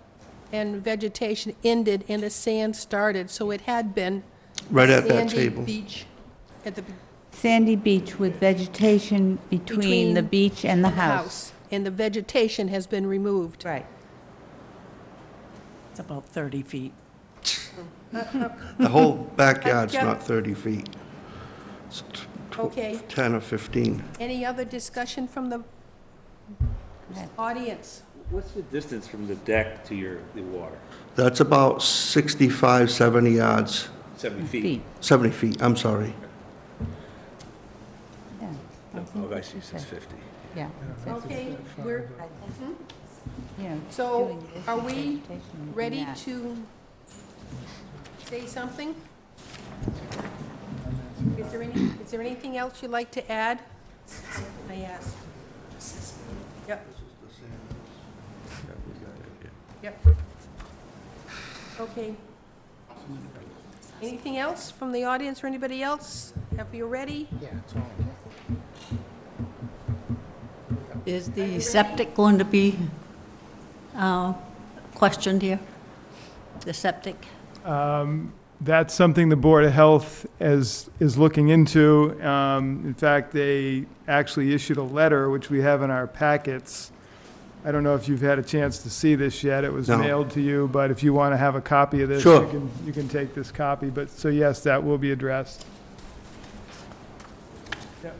and vegetation ended and the sand started, so it had been Right at that sandy table. beach at the Sandy beach with vegetation between the beach and the house. and the vegetation has been removed. Right. It's about 30 feet. The whole backyard's Yeah. not 30 feet. It's Okay, 10 or 15. any other discussion from the audience? What's the distance from the deck to the water? That's about 65, 70 yards, 70 feet? Feet, 70 feet, I'm sorry. yeah. Oh, I see, it says 50. Yeah. Okay, we're, Yeah. so doing this are with we vegetation and ready that. to say something? Is there anything else you'd like to add? I asked. Yep. Yep. Okay. Anything else from the audience or anybody else? Have you ready? Yeah, it's all. Is the septic going to be questioned here? The septic? That's something the Board of Health is looking into. In fact, they actually issued a letter, which we have in our packets, I don't know if you've had a chance to see this yet. It was No. mailed to you, but if you want to have a copy of this, Sure. you can take this copy. But, so yes, that will be addressed. Yep.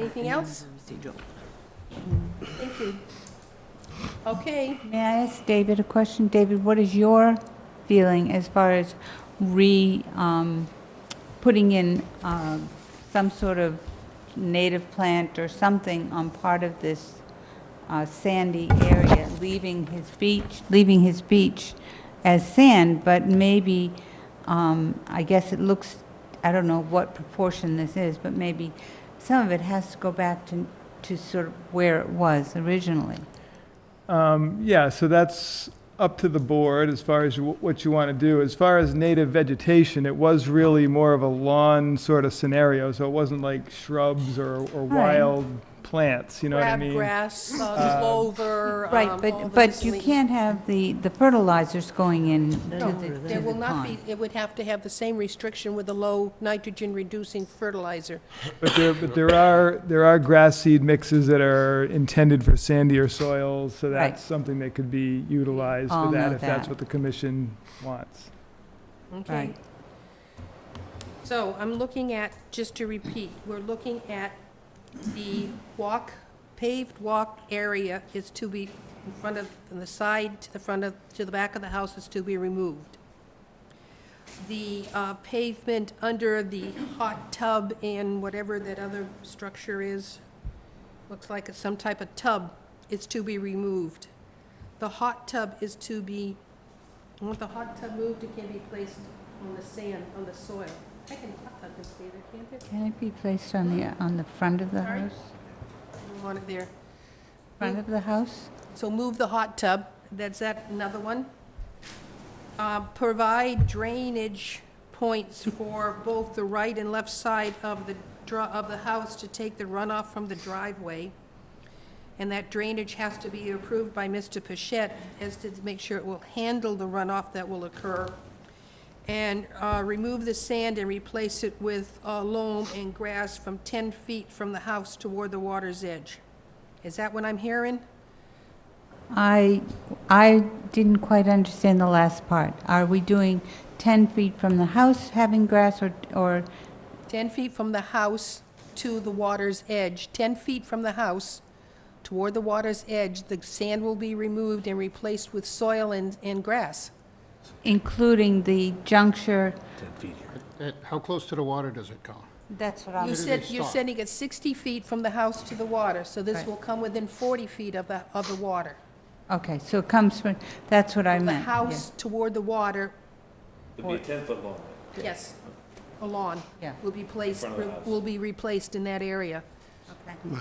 Anything else? Thank you. Okay, May I ask David a question? David, what is your feeling as far as putting in some sort of native plant or something on part of this sandy area, leaving his beach as sand, but maybe, I guess it looks, I don't know what proportion this is, but maybe some of it has to go back to sort of where it was originally. Yeah, so that's up to the board as far as what you want to do. As far as native vegetation, it was really more of a lawn sort of scenario, so it wasn't like shrubs or wild plants, you know what I mean? crabgrass, clover. Right, all but you miscellaneous- can't have the fertilizers going in to No, the there will not be, pond. it would have to have the same restriction with the low nitrogen-reducing fertilizer. But there are grass seed mixes that are intended for sandier soils, so Right. that's something that could be utilized All for that know if that's that. what the commission wants. Okay. Right. So I'm looking at, just to repeat, we're looking at the paved walk area is to be in front of, from the side to the front of, to the back of the house is to be removed. The pavement under the hot tub and whatever that other structure is, looks like it's some type of tub, is to be removed. The hot tub is to be, I want the hot tub moved, it can be placed on the sand, on the soil. I can, hot tub can stay there, can't it? Can it be placed on the front of the Sorry? house? I don't want it there. Front of the house? So move the hot tub, that's that, another one. Provide drainage points for both the right and left side of the house to take the runoff from the driveway. And that drainage has to be approved by Mr. Bichette as to make sure it will handle the runoff that will occur. And remove the sand and replace it with loam and grass from 10 feet from the house toward the water's edge. Is that what I'm hearing? I didn't quite understand the last part. Are we doing 10 feet from the house having grass or 10 feet from the house to the water's edge, 10 feet from the house toward the water's edge, the sand will be removed and replaced with soil and grass. including the juncture? 10 feet here. How close to the water does it go? That's what I'm... You said, you're stop? setting it 60 feet from the house to the water, so this Right. will come within 40 feet of the water. Okay, so it comes from, that's what I The meant. house toward the water, It'd be a 10-foot long. yes, a lawn Yeah. will be placed, front of the house. will be replaced in that area. Yeah.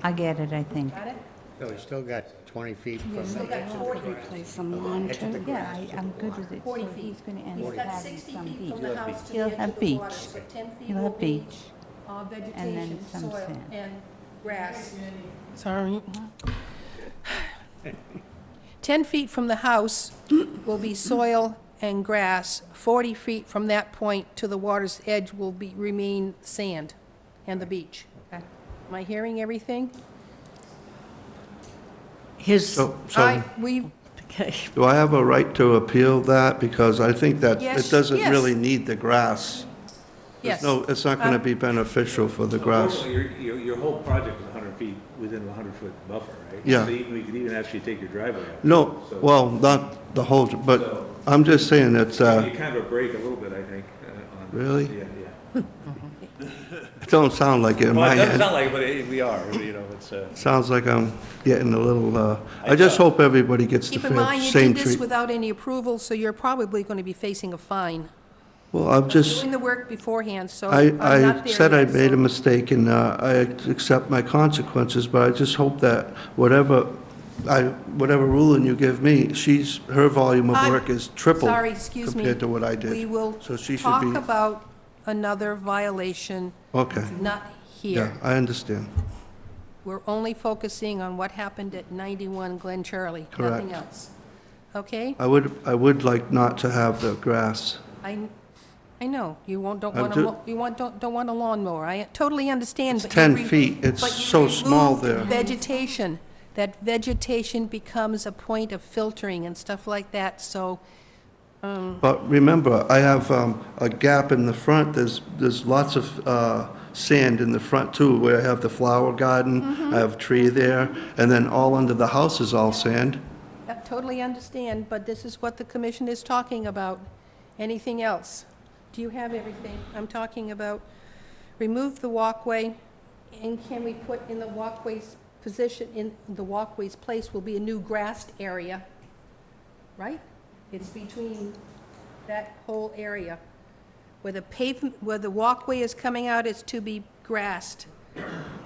I get it, I think. Got it? So we still got 20 feet from So the that's 40 feet. Yeah, I'm good with it. 40 So feet. he's going to end He's up got having 60 some feet beach. from the house to the He'll edge have of the water, beach. so 10 feet He'll will have be beach. vegetation, some soil, sand. and grass. Sorry. 10 feet from the house will be soil and grass. 40 feet from that point to the water's edge will remain sand and the beach. Okay. Am I hearing everything? His, So, okay. do I have a right to appeal that? Because I think that Yes, it doesn't yes. really need the grass. Yes. No, it's not going to be beneficial for the grass. Your whole project is 100 feet within a 100-foot buffer, right? Yeah. So you could even actually take your driveway out. No, So- well, not the whole, but I'm just saying that, You kind of a break a little bit, I think, on. Really? Yeah, yeah. it don't sound like it in Well, my it doesn't end. sound like it, but we are, you know, it's, Sounds like I'm getting a little, I just hope everybody gets the Keep in mind, you same did this treatment. without any approval, so you're probably going to be facing a fine. Well, I'm just, Doing the work beforehand, so I'm not I there said I yet, made so- a mistake and I accept my consequences, but I just hope that whatever ruling you give me, her volume of I'm work is triple Sorry, excuse me. compared to what I did. We will So she should talk be, about another violation, okay, not yeah, here. I understand. We're only focusing on what happened at 91 Glen Charlie, nothing Correct. else. Okay? I would like not to have the grass. I know, you won't, don't I'm want ju- a, don't want a lawnmower. I totally understand. It's but 10 you feet. It's but you so small removed there. Vegetation. That vegetation becomes a point of filtering and stuff like that, so, But remember, I have a gap in the front. There's lots of sand in the front too, where I have the flower garden. I have a tree there, and then all under the house is all sand. I totally understand, but this is what the commission is talking about. Anything else? Do you have everything? I'm talking about remove the walkway, and can we put in the walkway's position, in the walkway's place will be a new grassed area, right? It's between that whole area. Where the pavement, where the walkway is coming out is to be grassed.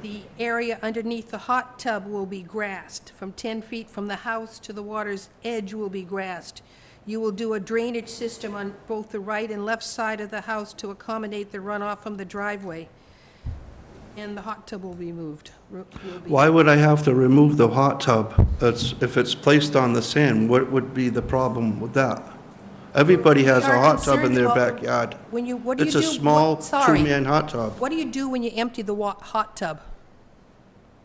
The area underneath the hot tub will be grassed. From 10 feet from the house to the water's edge will be grassed. You will do a drainage system on both the right and left side of the house to accommodate the runoff from the driveway. And the hot tub will be moved. Why would I have to remove the hot tub? If it's placed on the sand, what would be the problem with that? Everybody has a hot tub in their backyard. When you, what do you do? It's a small Sorry. two-man hot tub. What do you do when you empty the hot tub?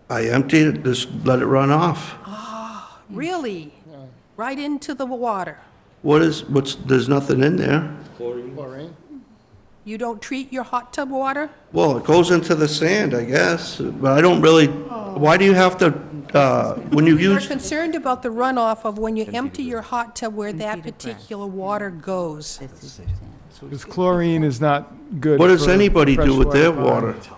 I empty it, just let it run off. Really? Right into the water? There's nothing in there. Chlorine? You don't treat your hot tub water? Well, it goes into the sand, I guess, but I don't really, why do you have to, when you You're use, concerned about the runoff of when you empty your hot tub where that particular water goes. Because chlorine is not good. what does for anybody do with their freshwater water? pond.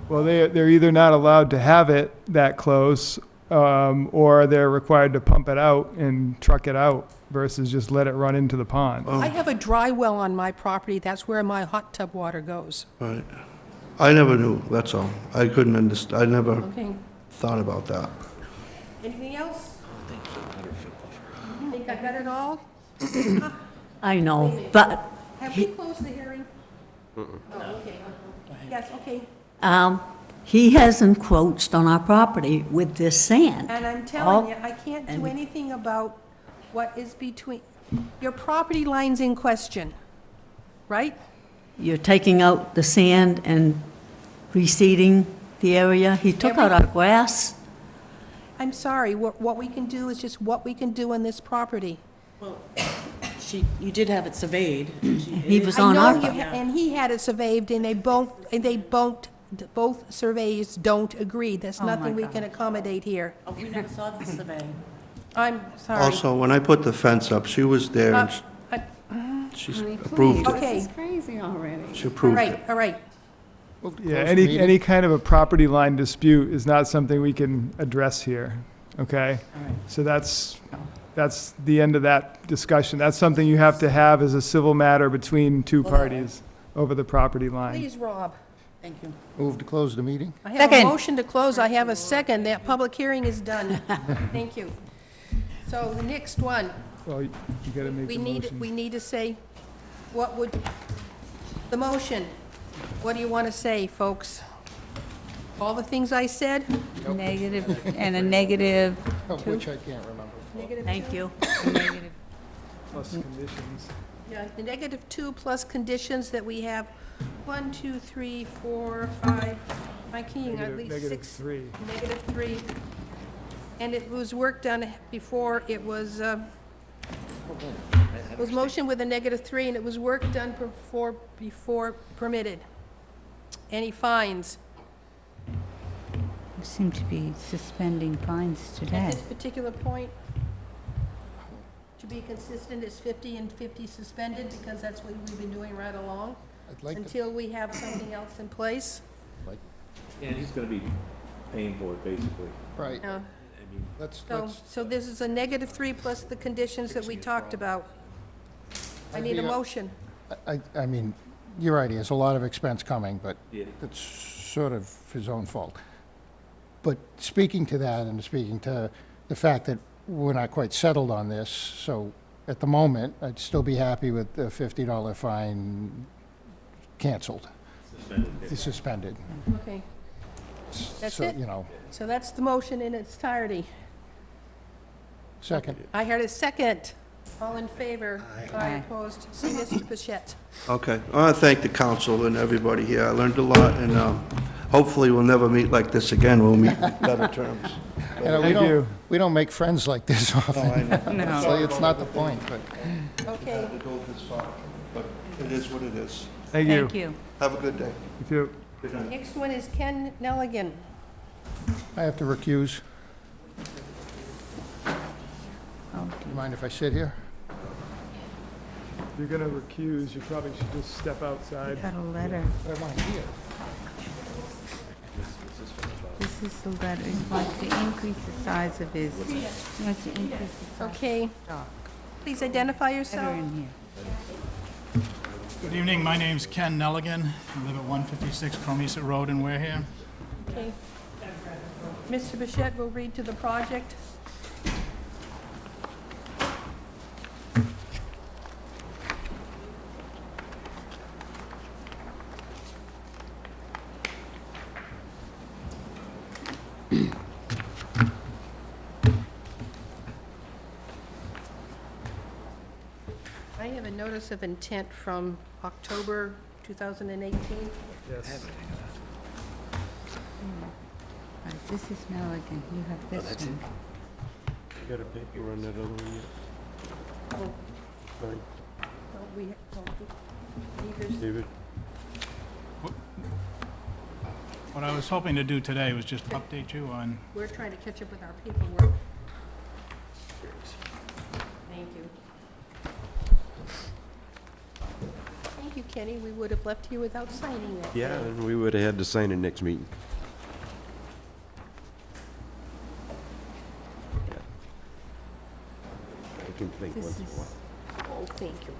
Well, they're either not allowed to have it that close, or they're required to pump it out and truck it out versus just let it run into the pond. I have a dry well on my property, that's where my hot tub water goes. Right. I never knew, that's all. I couldn't understand, I never Okay. thought about that. Anything else? You think I got it all? I know, but Have we closed the hearing? Oh, okay. Yes, okay. he has encroached on our property with this sand. And I'm telling you, I can't do anything about what is between, your property line's in question, right? You're taking out the sand and reseeding the area. He took out our grass. I'm sorry, what we can do is just what we can do on this property. You did have it surveyed. He was I on know our, you and he had it surveyed, and both surveys don't agree. There's nothing we can accommodate here. Oh, we never saw the survey. I'm sorry. Also, when I put the fence up, she was there and she approved it. Okay, Crazy already. She all approved it. right, all right. Yeah, any kind of a property line dispute is not something we can address here, okay? All right. So that's the end of that discussion. That's something you have to have as a civil matter between two parties over the property line. Please, Rob. Thank you. Move to close the meeting? I have a Second. motion to close. I have a second. That public hearing is done. Thank you. So the next one, Well, you gotta make we the need, motion. we need to say, what would, the motion, what do you want to say, folks? All the things I said? Negative, and a negative, Which I can't remember. Negative thank two? you. negative. Plus conditions. Yeah, the -2 plus conditions that we have, 1, 2, 3, 4, 5, my keying, at least Negative 6. three. -3. And it was work done before, it was motion with a -3, and it was work done before permitted. Any fines? We seem to be suspending fines At today. this particular point, to be consistent, is 50 and 50 suspended, because that's what we've been doing right along, I'd like to, until we have something else in place. And he's gonna be paying for it, basically. right, Uh, let's, So this is a -3 plus the conditions that we talked about. I need a motion. I mean, you're right, he has a lot of expense coming, but Yeah. it's sort of his own fault. But speaking to that and speaking to the fact that we're not quite settled on this, so at the moment, I'd still be happy with the $50 fine canceled, suspended. Okay, That's So, it? you know, so that's the motion in its entirety. second. I heard a second. All in favor? Aye. Opposed? See Mr. Bichette. Okay, I want to thank the council and everybody here. I learned a lot, and hopefully we'll never meet like this again. We'll meet in better terms. You know, we don't make friends like this often. I know. No. So it's not the point, but. Okay. To go this far, but it is what it is. Thank you. Thank you. Have a good day. You too. Good night. Next one is Ken Nelligan. I have to recuse. Oh, Do you mind if I sit here? If you're going to recuse, you probably should just step outside. got a letter. I want here. This is the letter. He wants to increase the size of his, he wants to increase the size Okay. of the dock. Please identify Letter yourself. in here. Good evening, my name's Ken Nelligan. I live at 156 Cromisa Road in Wareham. Okay. Mr. Bichette will read to the project. I have a notice of intent from October 2018. Yes. Right, this is Nelligan. You have this one. You got a paper on that other one yet? Oh, Fine. no, we, no, neither's- David? What I was hoping to do today was just update you on, we're trying to catch up with our paperwork. Thank you. Thank you, Kenny. We would have left you without signing that. Yeah, and we would have had to sign it next meeting. I can think This once in a is- while. Oh, thank you.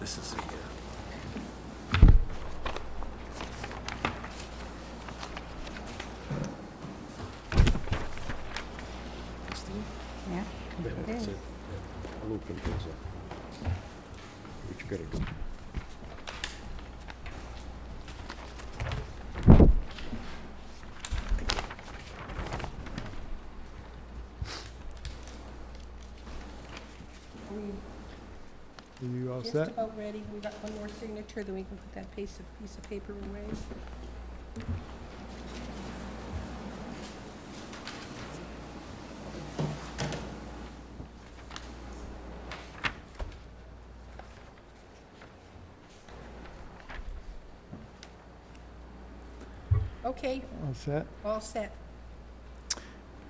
This is it, Yeah. yeah. That's it. I'll open things up. What you gotta do? We Are you all just set? about ready. We got one more signature, then we can put that piece of paper away. Okay, All set? all set.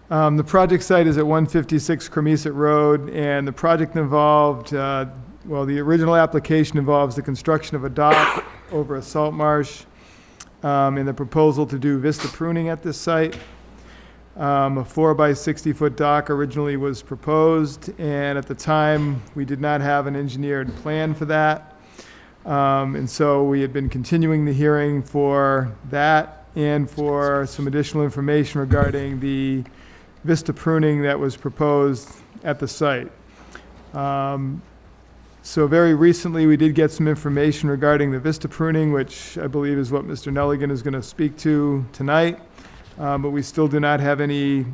The project site is at 156 Cremisa Road, and the project involved, well, the original application involves the construction of a dock over a salt marsh, and the proposal to do vista pruning at this site. A 4 by 60-foot dock originally was proposed, and at the time, we did not have an engineered plan for that. And so we had been continuing the hearing for that and for some additional information regarding the vista pruning that was proposed at the site. So very recently, we did get some information regarding the vista pruning, which I believe is what Mr. Nelligan is going to speak to tonight. But we still do not have any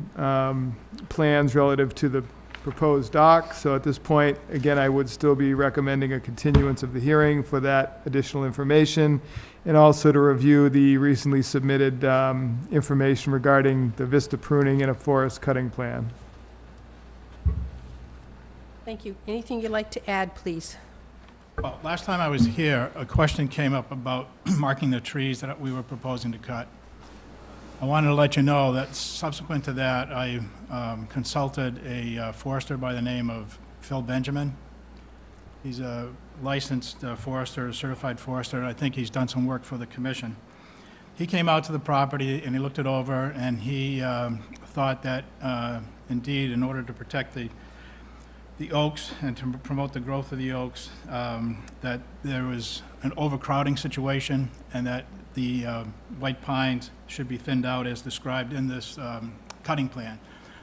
plans relative to the proposed dock. So at this point, again, I would still be recommending a continuance of the hearing for that additional information, and also to review the recently submitted information regarding the vista pruning and a forest cutting plan. Thank you. Anything you'd like to add, please? well, last time I was here, a question came up about marking the trees that we were proposing to cut. I wanted to let you know that subsequent to that, I consulted a forester by the name of Phil Benjamin. He's a licensed forester, a certified forester, and I think he's done some work for the commission. He came out to the property and he looked it over, and he thought that indeed, in order to protect the oaks and to promote the growth of the oaks, that there was an overcrowding situation, and that the white pines should be thinned out as described in this cutting plan.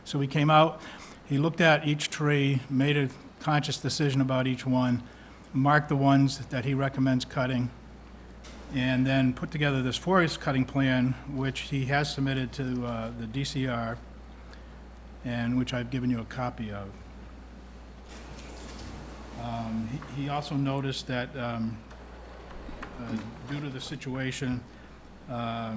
So he came out, he looked at each tree, made a conscious decision about each one, marked the ones that he recommends cutting, and then put together this forest cutting plan, which he has submitted to the DCR, and which I've given you a copy of. He also noticed that due to the situation, the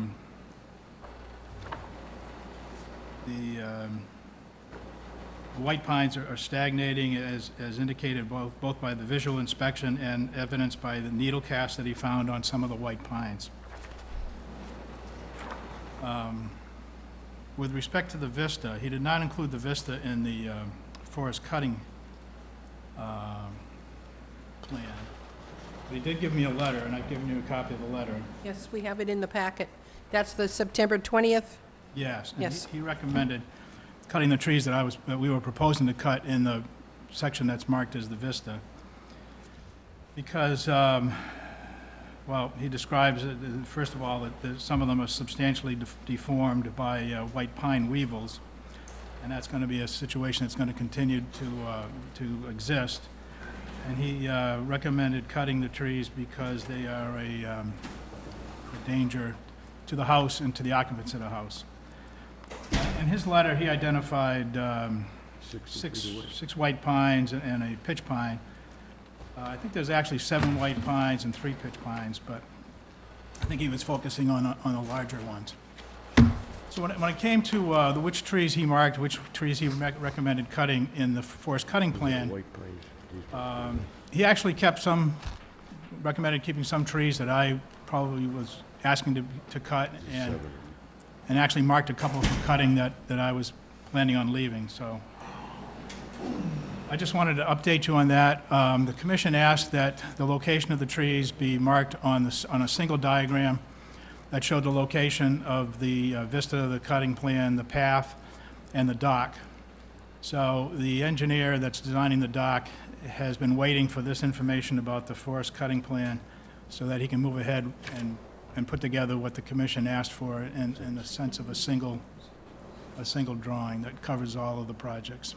white pines are stagnating, as indicated both by the visual inspection and evidenced by the needle cast that he found on some of the white pines. With respect to the vista, he did not include the vista in the forest cutting plan. But he did give me a letter, and I've given you a copy of the letter. Yes, we have it in the packet. That's the September 20th? Yes. And Yes. he recommended cutting the trees that we were proposing to cut in the section that's marked as the vista. Because, well, he describes it, first of all, that some of them are substantially deformed by white pine weevils, and that's going to be a situation that's going to continue to exist. And he recommended cutting the trees because they are a danger to the house and to the occupants of the house. In his letter, he identified six white pines and a pitch pine. I think there's actually 7 white pines and 3 pitch pines, but I think he was focusing on the larger ones. So when it came to which trees he marked, which trees he recommended cutting in the forest cutting plan, he actually recommended keeping some trees that I probably was asking to cut, and actually marked a couple for cutting that I was planning on leaving. So I just wanted to update you on that. The commission asked that the location of the trees be marked on a single diagram that showed the location of the vista, the cutting plan, the path, and the dock. So the engineer that's designing the dock has been waiting for this information about the forest cutting plan so that he can move ahead and put together what the commission asked for in the sense of a single drawing that covers all of the projects.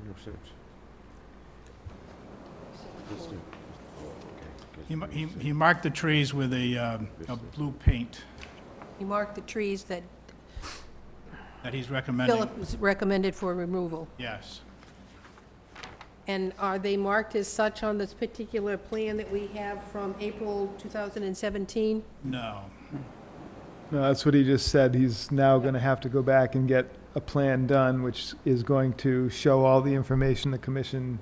No sense. He marked the trees with a blue paint He marked the trees that that he's recommending. Philip was recommended for removal. Yes. And are they marked as such on this particular plan that we have from April 2017? No. No, that's what he just said. He's now going to have to go back and get a plan done, which is going to show all the information the commission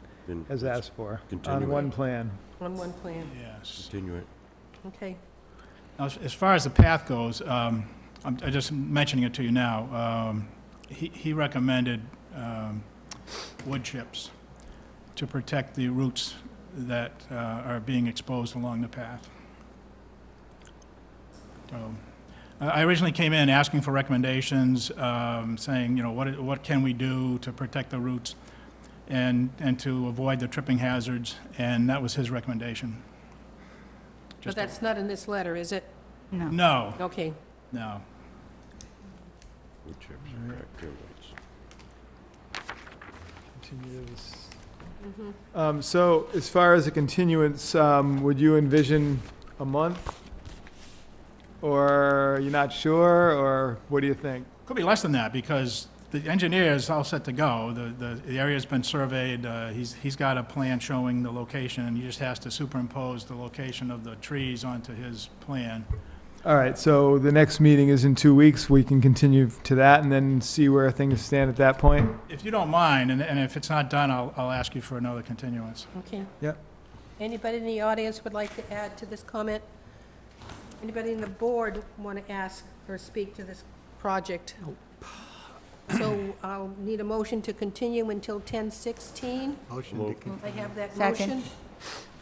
has asked for on one plan. On one plan, Yes. Continue it. okay. Now, as far as the path goes, I'm just mentioning it to you now. He recommended wood chips to protect the roots that are being exposed along the path. So, I originally came in asking for recommendations, saying, you know, what can we do to protect the roots and to avoid the tripping hazards, and that was his recommendation. But that's not in this letter, is it? No. No, Okay. no. Wood chips, cracked taillights. Continue this. So as far as a continuance, would you envision a month? Or you're not sure, or what do you think? Could be less than that, because the engineer is all set to go. The area's been surveyed. He's got a plan showing the location, and he just has to superimpose the location of the trees onto his plan. All right, so the next meeting is in 2 weeks. We can continue to that and then see where things stand at that point. If you don't mind, and if it's not done, I'll ask you for another continuance. Okay. Yep. Anybody in the audience would like to add to this comment? Anybody in the board want to ask or speak to this project? So I'll need a motion to continue until 10/16. Motion to con- I have that Second. motion.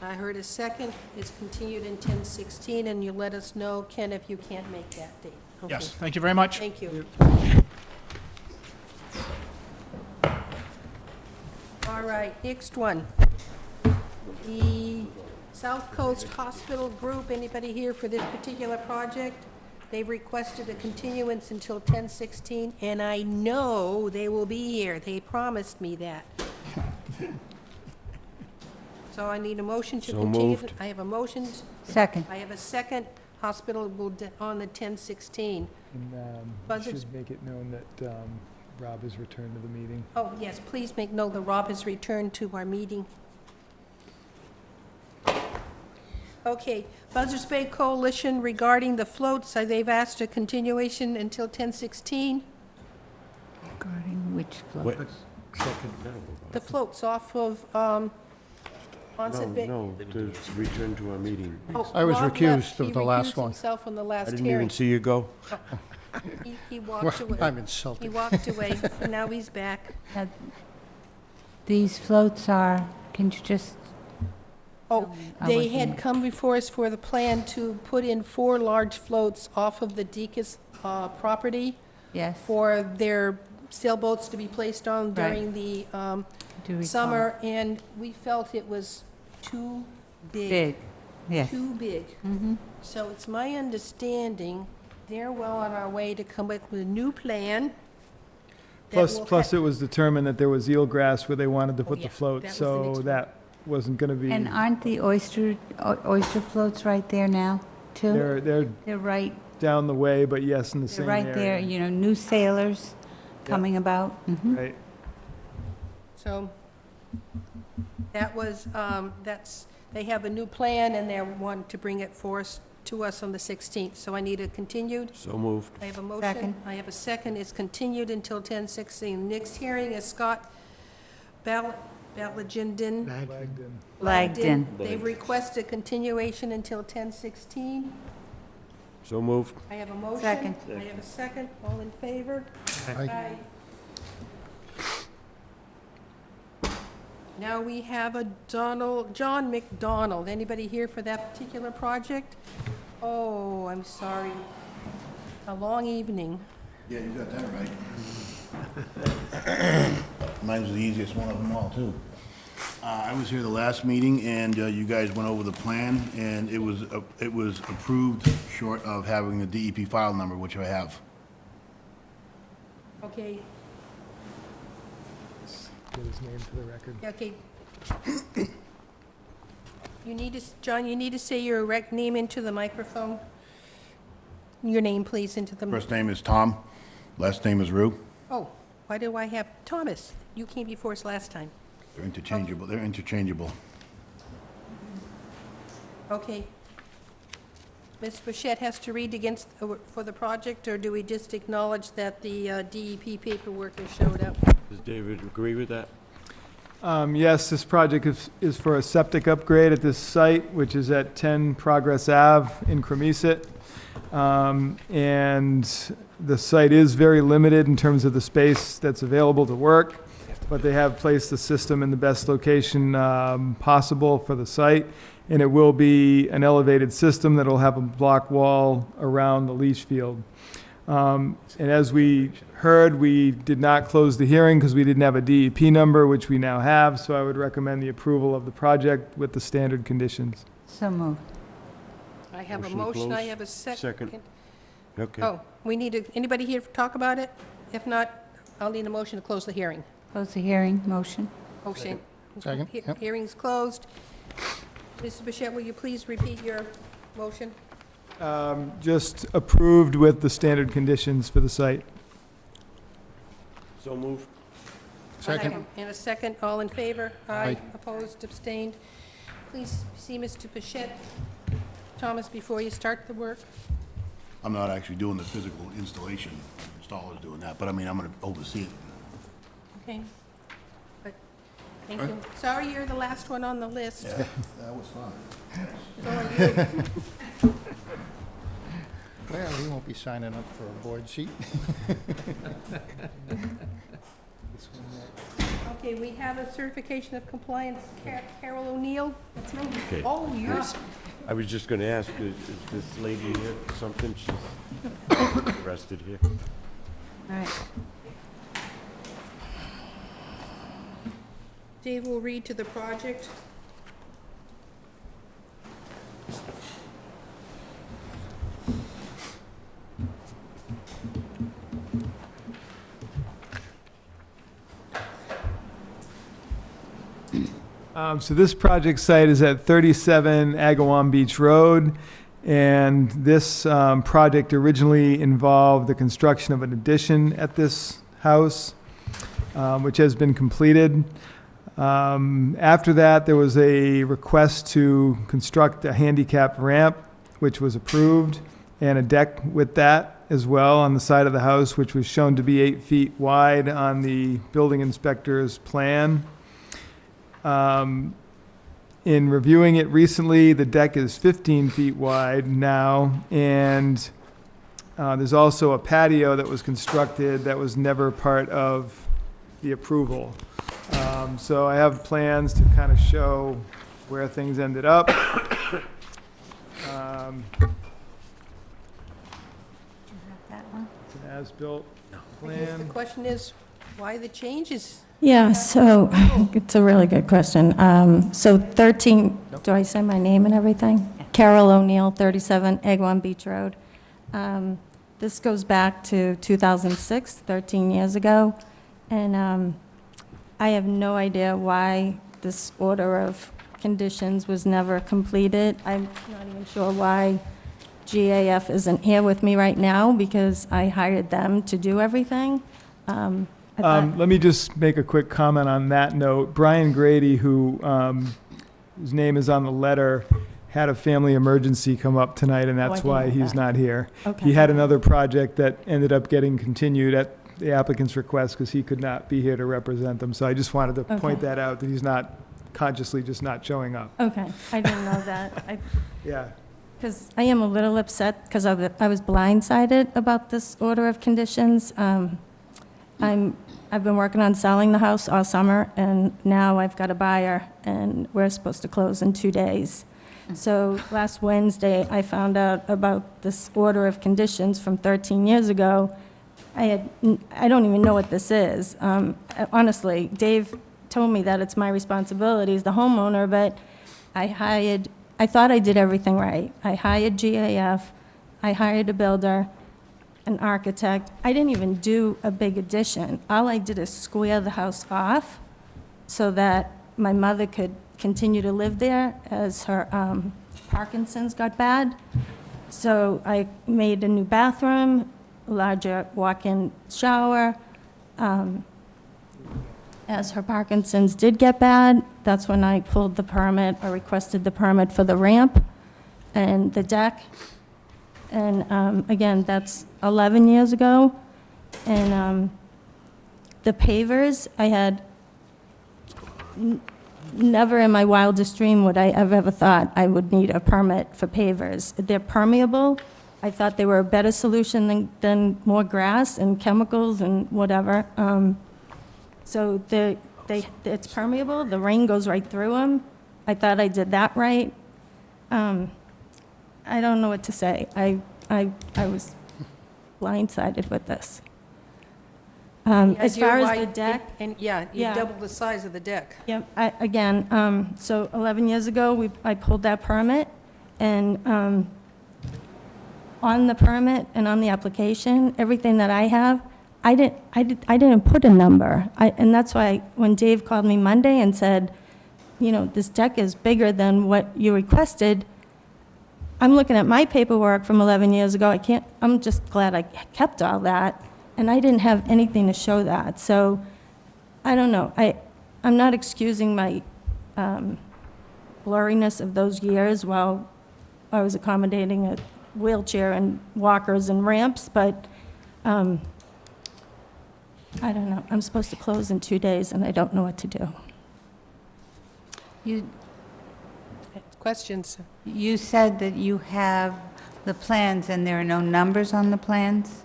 I heard a second. It's continued in 10/16, and you let us know, Ken, if you can't make that date. Okay. Yes, thank you very much. Thank you. All right, next one. The South Coast Hospital Group, anybody here for this particular project? They've requested a continuance until 10/16, and I know they will be here. They promised me that. So I need a motion to So continue. moved. I have a motion. Second. I have a second. Hospital on the 10/16. And Buzzards- should make it known that Rob has returned to the meeting. Oh, yes, please make note that Rob has returned to our meeting. Okay, Buzzards Bay Coalition regarding the floats, they've asked a continuation until 10/16. Regarding which float? What? The floats off of Onset Bay. No, to return to our meeting. Oh, I was Rob recused left. of the last one. He recused himself on the I last didn't hearing. even see you go. He walked away. I'm He insulted. walked away, and now he's back. Now, these floats are, can you just, Oh, I they wasn't- had come before us for the plan to put in 4 large floats off of the Deacon's property yes? for their sailboats to be placed on Right. during the Do recall. summer, and we felt it was too big. Big, yes. Too big. Mhm. So it's my understanding they're well on our way to come up with a new plan. that Plus, will plus ha- it was determined that there was eelgrass where they wanted to put yeah, the float, that was the so next one. that wasn't gonna be, And aren't the oyster floats right there now, too? they're They're right, down the way, but yes, in the they're same right there, area. you know, new sailors coming about. Mhm. Right. So that was, they have a new plan, and they're wanting to bring it to us on the 16th. So I need it continued. So moved. I have a motion. Second. I have a second. It's continued until 10/16. Next hearing is Scott Ballagenden. Blagden. They've requested continuation until 10/16. So moved. I have a motion. Second. I have a second. All in favor? Aye. Now we have a John McDonald. Anybody here for that particular project? Oh, I'm sorry. A long evening. Yeah, you got that right. Mine's the easiest one of them all, too. I was here the last meeting, and you guys went over the plan, and it was approved short of having the DEP file number, which I have. Okay, Get his name for the record. okay. You need to, John, you need to say your name into the microphone. Your name, please, into the. First name is Tom, last name is Rue. Oh, why do I have Thomas? You came before us last time. They're interchangeable, they're interchangeable. Okay. Ms. Bichette has to read against, for the project, or do we just acknowledge that the DEP paperwork has showed up? Does David agree with that? Yes, this project is for a septic upgrade at this site, which is at 10 Progress Ave in Cremisa. And the site is very limited in terms of the space that's available to work, but they have placed the system in the best location possible for the site. And it will be an elevated system that will have a block wall around the leach field. And as we heard, we did not close the hearing because we didn't have a DEP number, which we now have, so I would recommend the approval of the project with the standard conditions. So moved. I have a Motion to motion, I close. have a second. Second. Okay. Oh, we need to, anybody here to talk about it? If not, I'll need a motion to close the hearing. Close the hearing, motion. Motion. Second, yep. Hearing's closed. Mrs. Bichette, will you please repeat your motion? Just approved with the standard conditions for the site. So moved. Second. And a second, all in favor? Aye. Opposed, abstained. Please see Mr. Bichette. Thomas, before you start the work. I'm not actually doing the physical installation, installer's doing that, but I mean, I'm gonna oversee it. Okay. But, thank you. Sorry you're the last one on the list. That was fun. So are you. Well, he won't be signing up for a board seat. Okay, we have a certification of compliance. Carol O'Neill? That's me. Okay. Oh, yours. I was just gonna ask, is this lady here for something? She's arrested here. All right. Dave will read to the project. So this project site is at 37 Agawam Beach Road. And this project originally involved the construction of an addition at this house, which has been completed. After that, there was a request to construct a handicap ramp, which was approved, and a deck with that as well on the side of the house, which was shown to be 8 feet wide on the building inspector's plan. In reviewing it recently, the deck is 15 feet wide now, and there's also a patio that was constructed that was never part of the approval. So I have plans to kind of show where things ended up. It's an as-built I guess the plan. question is, why the changes? Yeah, so it's a really good question. So 13, do I say my name and everything? Carol O'Neill, 37 Agawam Beach Road. This goes back to 2006, 13 years ago, and I have no idea why this order of conditions was never completed. I'm not even sure why GAF isn't here with me right now, because I hired them to do everything. Let me just make a quick comment on that note. Brian Grady, whose name is on the letter, had a family emergency come up tonight, and that's didn't why know he's that. not here. Okay. He had another project that ended up getting continued at the applicant's request because he could not be here to represent them. So I just wanted to point Okay. that out, that he's not consciously just not showing up. Okay, I didn't know that. Yeah. Because I am a little upset, because I was blindsided about this order of conditions. I've been working on selling the house all summer, and now I've got a buyer, and we're supposed to close in 2 days. So last Wednesday, I found out about this order of conditions from 13 years ago. I don't even know what this is. Honestly, Dave told me that it's my responsibility as the homeowner, but I thought I did everything right. I hired GAF, I hired a builder, an architect. I didn't even do a big addition. All I did is square the house off so that my mother could continue to live there as her Parkinson's got bad. So I made a new bathroom, larger walk-in shower. As her Parkinson's did get bad, that's when I pulled the permit, or requested the permit for the ramp and the deck. And again, that's 11 years ago. And the pavers, I had never in my wildest dream would I have ever thought I would need a permit for pavers. They're permeable. I thought they were a better solution than more grass and chemicals and whatever. So it's permeable, the rain goes right through them. I thought I did that right. I don't know what to say. I was blindsided with this. As far as the deck. And, yeah, you Yeah. doubled the size of the deck. Yep, so 11 years ago, I pulled that permit, and on the permit and on the application, everything that I have, I didn't put a number. And that's why when Dave called me Monday and said, this deck is bigger than what you requested, I'm looking at my paperwork from 11 years ago. I'm just glad I kept all that, and I didn't have anything to show that. So I don't know. I'm not excusing my blurriness of those years while I was accommodating a wheelchair and walkers and ramps, but I don't know. I'm supposed to close in 2 days, and I don't know what to do. Questions? You said that you have the plans and there are no numbers on the plans?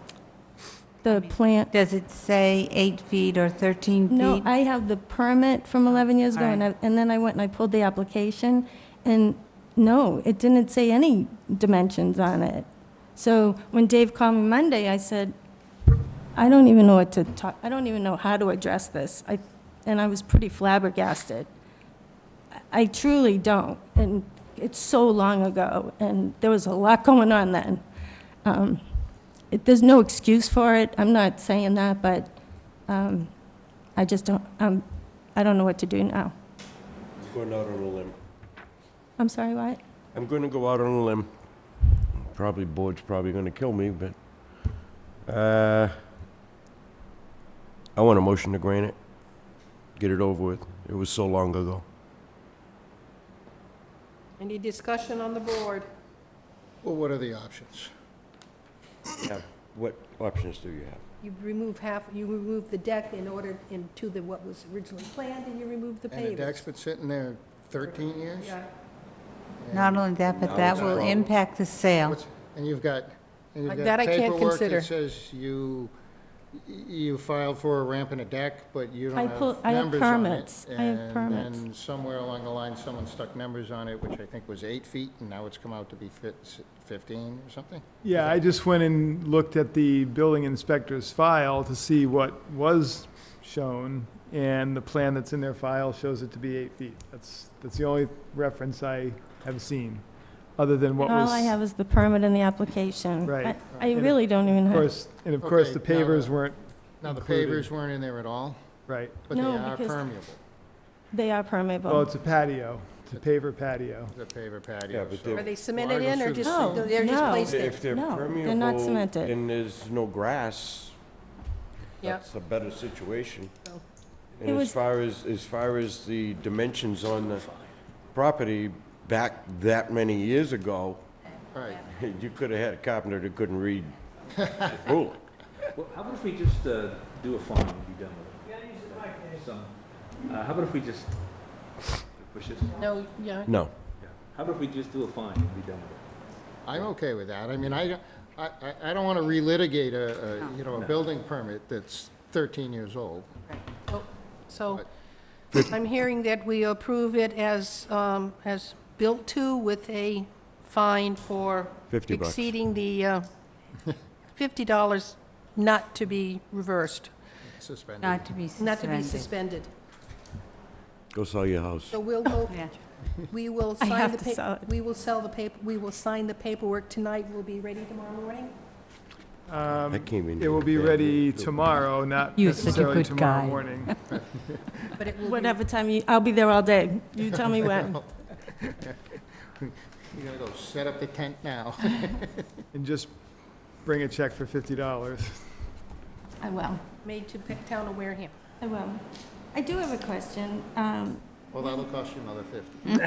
The plan, Does it say 8 feet or 13 feet? no, I have the permit from 11 years ago, All right. and then I went and I pulled the application, and no, it didn't say any dimensions on it. So when Dave called me Monday, I said, I don't even know what to talk, I don't even know how to address this. And I was pretty flabbergasted. I truly don't, and it's so long ago, and there was a lot going on then. There's no excuse for it, I'm not saying that, but I just don't, I don't know what to do now. Going out on a limb. I'm sorry, what? I'm going to go out on a limb. board's probably gonna kill me, but, I want a motion to grant it. Get it over with. It was so long ago. Any discussion on the board? Well, what are the options? Yeah. What options do you have? You remove the deck in order into what was originally planned, and you remove the And the pavers. deck's been sitting there 13 years? Yeah. Not only that, but Now that it's a will problem. impact the sale. And you've got, Like that I can't paperwork consider. that says you filed for a ramp and a deck, but you don't I have have numbers on it. permits. I have permits. And somewhere along the line, someone stuck numbers on it, which I think was 8 feet, and now it's come out to be 15 or something? Yeah, I just went and looked at the building inspector's file to see what was shown, and the plan that's in their file shows it to be 8 feet. That's the only reference I have seen, other than what was. All I have is the permit and the application. Right. I really don't even Of have. course, and of course, the Okay, now pavers the- weren't Now, the included. pavers weren't in there at all, Right. but they No, are because- permeable, They are permeable. Well, it's a patio. It's a paver patio. the paver patio. Yeah, but so- Are they Well, cemented I go in, or through the- just, No, they're just no. placed there? If they're No, permeable. they're not cemented. And there's no grass, Yeah. that's a better situation. Oh. It And was- as far as the dimensions on the property back that many years ago, Right. you could have had a carpenter that couldn't read the ruler. Well, how about if we just do a fine and be done with it? How about if we just push this? No, yeah. No. How about if we just do a fine and be done with it? I'm okay with that. I mean, I don't want to relitigate a building permit that's 13 years old. So, I'm hearing that we approve it as built to with a fine for $50. exceeding the $50 not to be reversed, Suspended. Not to be not to be suspended. suspended. Go sell your house. So we'll go, Yeah. we will I sign have the to sell paper, it. we will sell the paper, we will sign the paperwork tonight. We'll be ready tomorrow morning? That came in. It will be ready tomorrow, not You're such a necessarily good tomorrow guy. morning. But it will be, Whatever time I'll be there all day. You tell me when. You gotta go set up the tent now. And just bring a check for $50. I will. made to Town of Wareham. I will. I do have a question. Well, that'll cost you another 50.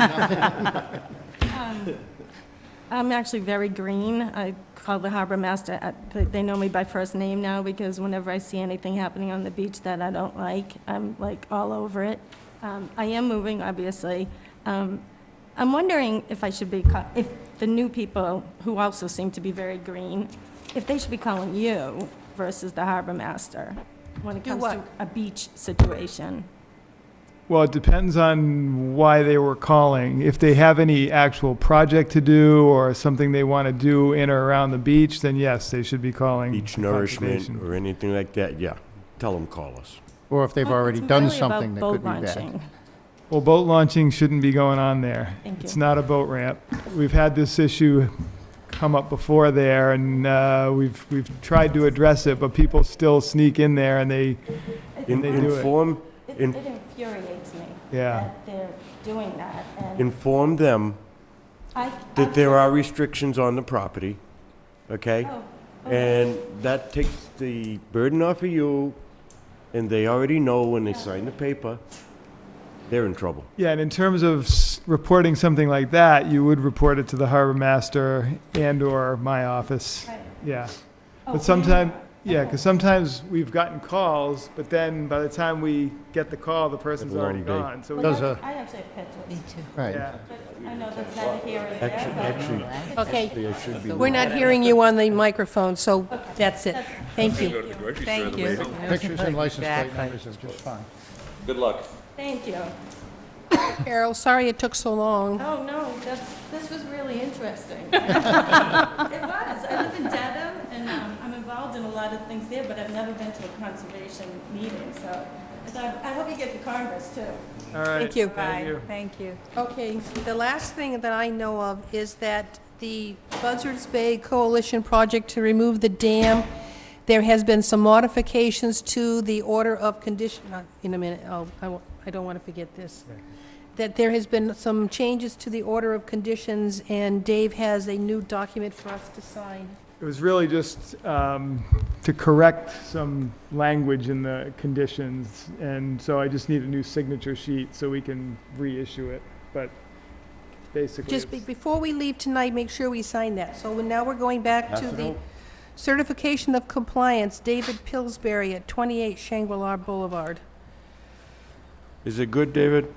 I'm actually very green. I call the harbor master. They know me by first name now because whenever I see anything happening on the beach that I don't like, I'm like all over it. I am moving, obviously. I'm wondering if I should be, if the new people, who also seem to be very green, if they should be calling you versus the harbor master when it Do comes what? to a beach situation. Well, it depends on why they were calling. If they have any actual project to do or something they want to do in or around the beach, then yes, they should be calling. Beach nourishment conservation. or anything like that, yeah. Tell them, call us. Or if they've Well, already it's done really about something that boat could be bad. launching. Well, boat launching shouldn't be going on there. Thank It's you. not a boat ramp. We've had this issue come up before there, and we've tried to address it, but people still sneak in there and they do it. Inform, It in- infuriates me Yeah. that they're doing that. And inform them that there are restrictions on the property, okay? Oh, And that takes the burden off of you, and they already know when they sign the paper, they're in trouble. Yeah, and in terms of reporting something like that, you would report it to the harbor master and/or my office. Right. Yeah. Oh, But sometimes, yeah, because sometimes we've gotten calls, but then by the time we get the call, the person's long already day. gone. So, Well, Does that's- I actually have pictures. Me too. Right. yeah. But I know that's not here or there. Actually, Okay, there should be. we're not hearing you on the microphone, so that's it. Thank you. Thank you. Pictures and license plate Exactly. numbers are just fine. Good luck. Thank you. Carol, sorry it took so long. Oh, no, this was really interesting. It was. I live in Dedham, and I'm involved in a lot of things there, but I've never been to a conservation meeting, so I hope you get to Congress, too. All right. Thank you. Thank you. Thank you. Okay, the last thing that I know of is that the Buzzards Bay Coalition project to remove the dam, there has been some modifications to the order of condition, in a minute, I don't want to forget this. that there has been some changes to the order of conditions, and Dave has a new document for us to sign. It was really just to correct some language in the conditions, and so I just need a new signature sheet so we can reissue it, but basically Just before we leave tonight, make sure we sign that. So now we're going back Pass to it the out. certification of compliance, David Pillsbury at 28 Shangri-La Boulevard. Is it good, David?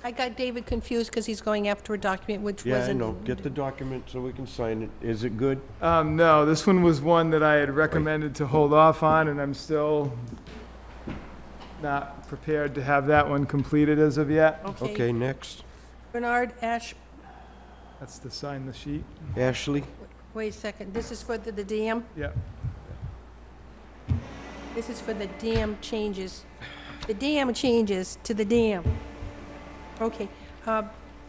I got David confused because he's going after a document which Yeah, I wasn't... know. Get the document so we can sign it. Is it good? No, this one was one that I had recommended to hold off on, and I'm still not prepared to have that one completed as of yet. Okay, next. Bernard That's to sign the sheet. Ashley? wait a second, this is for the dam? Yep. This is for the dam changes. The dam changes to the dam. Okay,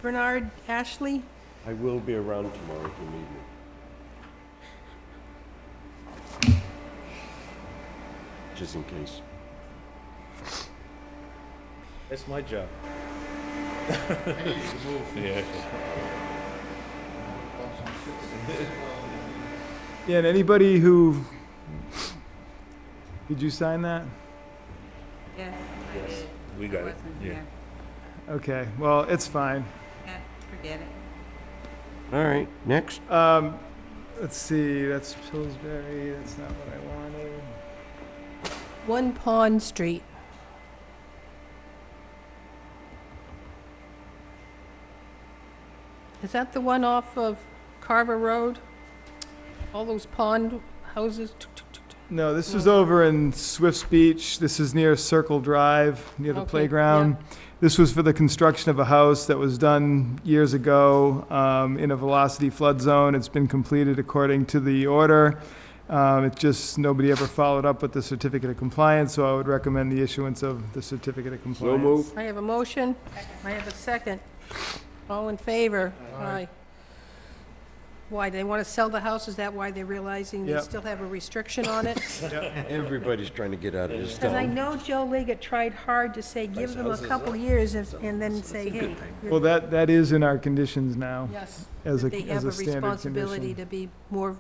Bernard Ashley? I will be around tomorrow if you need me. Just in case. That's my job. Yeah. Yeah, and anybody who, did you sign that? Yes, Yes, we got it, yeah. Okay, well, it's fine. Forget it. All right, next. Let's see, that's Pillsbury, that's not what I wanted. 1 Pond Street. Is that the one off of Carver Road? All those pond houses? No, this is over in Swift's Beach. This is near Circle Drive, near the Okay, playground. This was for the construction of a house that was done years ago in a velocity flood zone. It's been completed according to the order. It just, nobody ever followed up with the certificate of compliance, so I would recommend the issuance of the certificate of compliance. So moved. I have a motion. I have a second. All in favor? Aye. Why, they want to sell the house? Is that why they're realizing they Yep. still have a restriction on it? Everybody's trying to get out of this Because I town. know Joe Liggett tried hard to say, give them a couple years and then say, hey. Well, that is in our conditions now. Yes, As a, they as have a a standard responsibility condition. to be more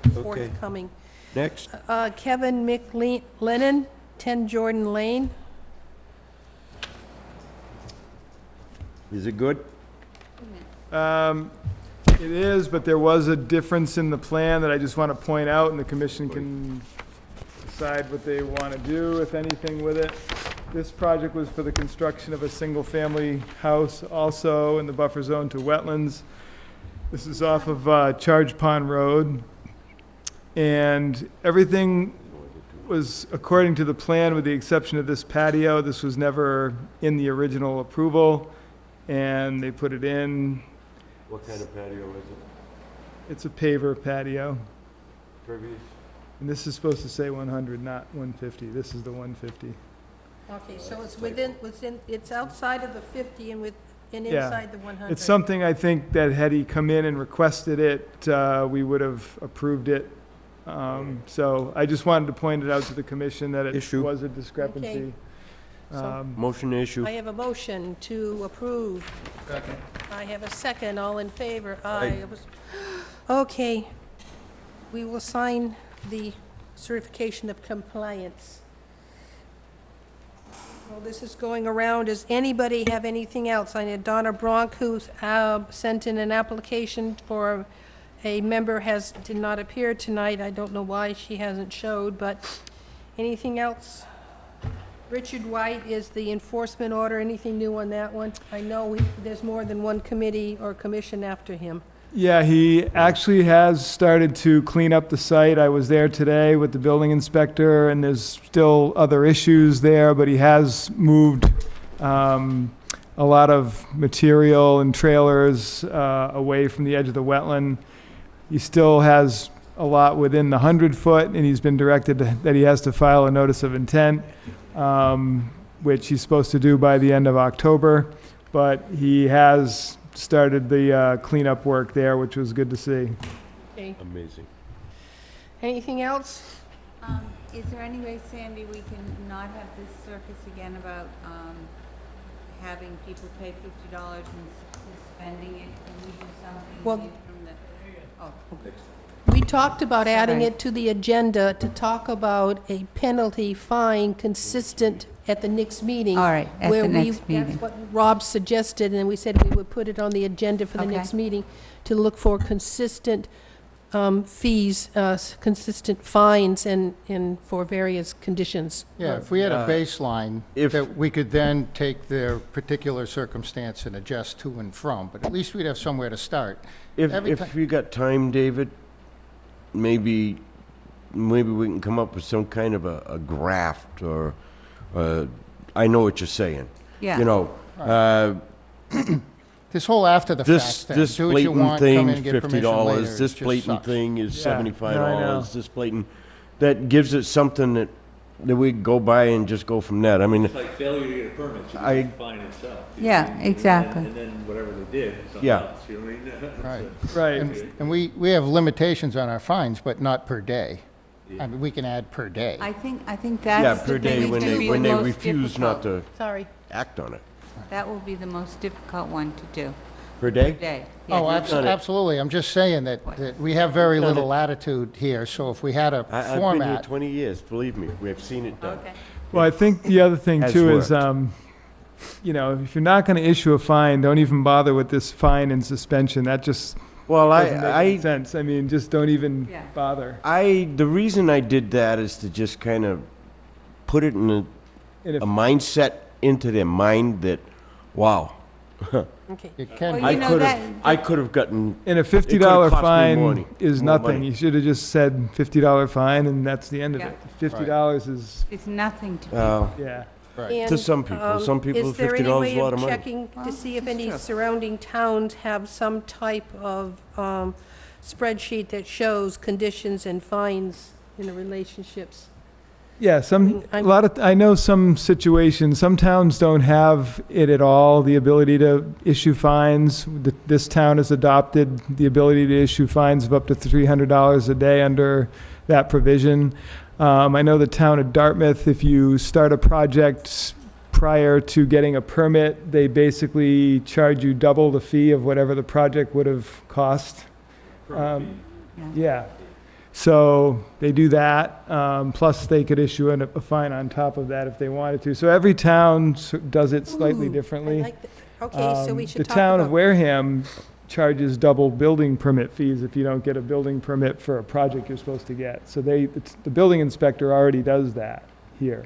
Okay, forthcoming. next. Kevin McLennan, 10 Jordan Lane. Is it good? It is, but there was a difference in the plan that I just want to point out, and the commission can decide what they want to do, if anything, with it. This project was for the construction of a single-family house, also in the buffer zone to wetlands. This is off of Charge Pond Road. And everything was according to the plan, with the exception of this patio. This was never in the original approval, and they put it in. What kind of patio is it? It's a paver patio, Pervious? and this is supposed to say 100, not 150. This is the 150. Okay, so it's within, it's outside of the 50 and Yeah. inside the 100. It's something I think that had he come in and requested it, we would have approved it. So I just wanted to point it out to the commission that it Issue. was a discrepancy. So- Motion to issue. I have a motion to approve. Second. I have a second, all in favor? Aye. Okay, we will sign the certification of compliance. Well, this is going around. Does anybody have anything else? I know Donna Bronk, who sent in an application for a member, did not appear tonight. I don't know why she hasn't showed, but anything else? Richard White is the enforcement order. Anything new on that one? I know there's more than one committee or commission after him. Yeah, he actually has started to clean up the site. I was there today with the building inspector, and there's still other issues there, but he has moved a lot of material and trailers away from the edge of the wetland. He still has a lot within the 100-foot, and he's been directed that he has to file a notice of intent, which he's supposed to do by the end of October. But he has started the cleanup work there, which was good to see. Okay. Amazing. Anything else? Is there any way, Sandy, we can not have this circus again about having people pay $50 and suspending it? Can we do something Well- from the, oh, We talked about adding Sorry. it to the agenda to talk about a penalty fine consistent at the next meeting. All right, at where the we- next meeting. That's what Rob suggested, and we said we would put it on the agenda for the Okay. next meeting to look for consistent fees, consistent fines and for various conditions. Yeah, if we had a baseline, that we could then take their particular circumstance and adjust to and from, but at least we'd have somewhere to start. Every If you got time, David, maybe we can come up with some kind of a graft or, I know what you're saying. Yeah. You know, This whole after the this, fact thing, this do what you blatant want, come in thing, and get permission $50, later, this it just blatant sucks. thing is Yeah, $75, no, I know. this blatant, that gives it something that we go by and just go from that. I mean, It's like failure to get a permit should I- be a fine itself. Yeah, exactly. And then whatever they did, something Yeah. else, you know what I mean? Right. Right. And we have limitations on our fines, but not per day. I mean, we can add per day. I think yeah, that's per the day thing when that's they, gonna be when the they most refuse not difficult. to Sorry. act on it. That will be the most difficult one to do. Per day? Day. Oh, Yeah. absolutely. I'm just saying that we have very little latitude here, so if we had a I've been here format. 20 years, believe me, we have seen it done. Okay. Well, I think the other thing Has too is, worked. you know, if you're not going to issue a fine, don't even bother with this fine and suspension. That just Well, doesn't make any I, sense. I mean, just don't even Yeah. bother. the reason I did that is to just kind of put it in And if- a mindset into their mind that, wow, Okay. It can Well, be. you know that- I could have gotten, And a It could've $50 cost me fine money, is more nothing. money. You should have just said $50 fine, and that's the end of Yeah. it. $50 is, It's nothing to people. yeah. Right. And, To some people. Some people, is there any $50 is way a lot of money. checking to Well, see if that's any true. surrounding towns have some type of spreadsheet that shows conditions and fines in the relationships? Yeah, I'm- I know some situations, some towns don't have it at all, the ability to issue fines. This town has adopted the ability to issue fines of up to $300 a day under that provision. I know the town of Dartmouth, if you start a project prior to getting a permit, they basically charge you double the fee of whatever the project would have cost. Yeah. So they do that, plus they could issue a fine on top of that if they wanted to. So every town does it slightly Ooh, I differently. like that. Okay, so we should The talk town of about, Wareham charges double building permit fees if you don't get a building permit for a project you're supposed to get. So the building inspector already does that here.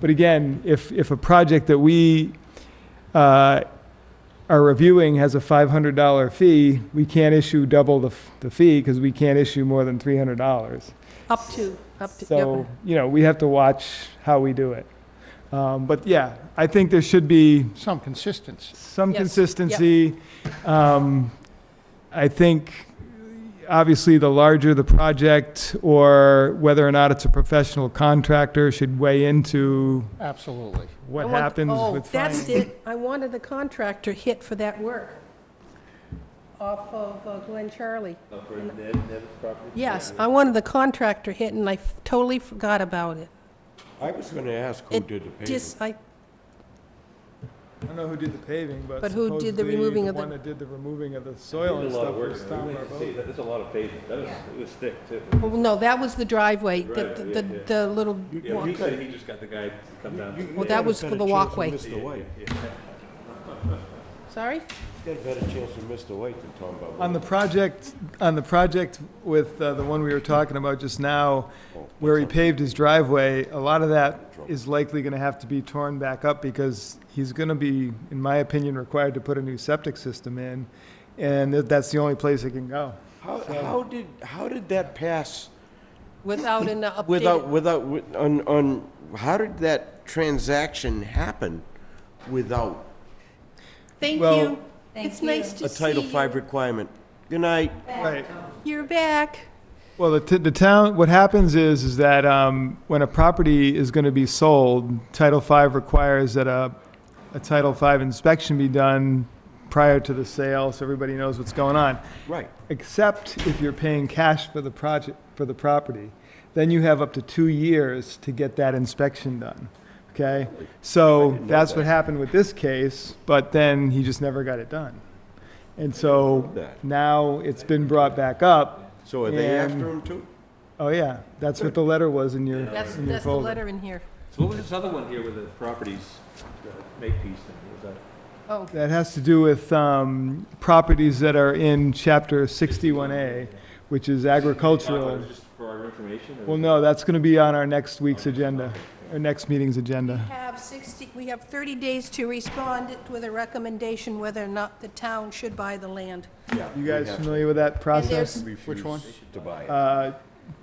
But again, if a project that we are reviewing has a $500 fee, we can't issue double the fee because we can't issue more than $300. up to, So, yep. you know, we have to watch how we do it. But yeah, I think there should be Some consistency. some Yes, consistency. I think, obviously, the larger the project or whether or not it's a professional contractor should weigh into Absolutely. what I want- happens oh, with that's finding. it. I wanted the contractor hit for that work off of Glen Charlie. For Ned's property? Yes, I wanted the contractor hit, and I totally forgot about it. I was gonna ask who It did the paving. just, I don't know who did the paving, but But who did the supposedly removing of the the- one that did the removing of the They soil did and a lot stuff of work. was We Tom went to see Barbeau. that. That's a lot of pavement. It was thick too. oh, no, that was the driveway, Right, the, yeah, the, yeah. the little Yeah, walk. he said he just got the guy to come down. Well, that was for the walkway. Mr. White. Sorry? You got a better chance of Mr. White than Tom Barbeau. On the project with the one we were talking about just now, where he paved his driveway, a lot of that is likely going to have to be torn back up because he's going to be, in my opinion, required to put a new septic system in, and that's the only place it can go. How did that pass Without an updated. how did that transaction happen without Thank Well- you. It's nice to a see Title you. V requirement? Good night. Right. You're back. Well, the town, what happens is that when a property is going to be sold, Title V requires that a Title V inspection be done prior to the sale, so everybody knows what's going on. Right. Except if you're paying cash for the project, for the property. then you have up to 2 years to get that inspection done, okay? So that's what happened with this case, but then he just never got it done. And so now it's been brought back up. So are they and- after him too? Oh, yeah, that's what the letter was in your, That's in your the folder. letter in here. So what was this other one here with the properties, Makepeace thing, was that? Oh, That has to do with properties that are in Chapter 61A, which is agricultural. Just for our information? or- Well, no, that's going to be on our next week's agenda, or next meeting's agenda. we have 30 days to respond with a recommendation whether or not the town should buy the land. You guys familiar with that process? Which one? To buy it.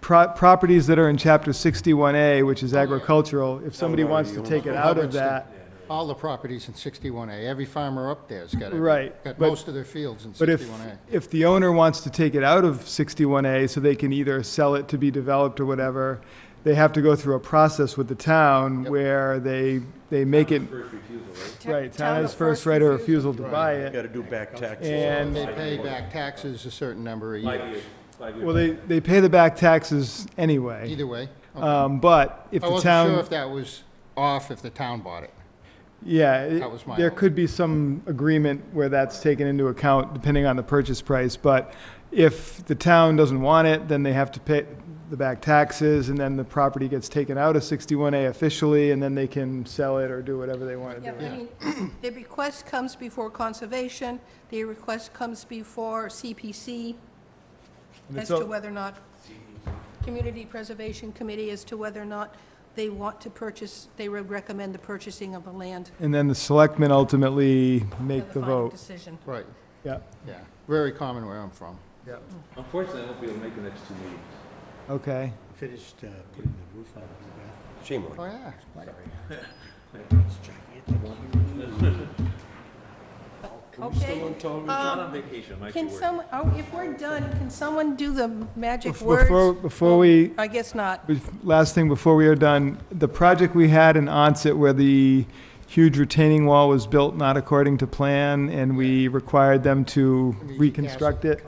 Properties that are in Chapter 61A, which is agricultural, if somebody no, wants you to own take it it. out of that, All the properties in 61A, every farmer up there's got it. Right, Got but- most of their fields in but 61A. if the owner wants to take it out of 61A so they can either sell it to be developed or whatever, they have to go through a process with the town where they make it, First refusal, right? right, town has first right of refusal to buy You it. gotta do back taxes. And- They pay back taxes a certain number of 5 years. years, 5 years. Well, they pay the back taxes anyway. Either way. But if I the wasn't sure town, if that was off if the town bought it. yeah, That was my there only- could be some agreement where that's taken into account depending on the purchase price. But if the town doesn't want it, then they have to pay the back taxes, and then the property gets taken out of 61A officially, and then they can sell it or do whatever they want to Yeah, do. I mean, the request comes before conservation, the request comes before CPC And as it's to all- whether or not, Community Preservation Committee as to whether or not they want to purchase, they would recommend the purchasing of the land. And then the selectmen ultimately make for the final vote. decision. Right, Yeah, yeah. Very common where I'm from. Unfortunately, I won't be able to make the next 2 meetings. okay. Finished putting the roof on the Shame on Oh, you. yeah. Okay. Not on vacation, I might be Can working. some, if we're done, can someone do the magic words? Before we, I guess not. last thing before we are done, the project we had in Onset where the huge retaining wall was built not according to plan, and we required them to reconstruct it.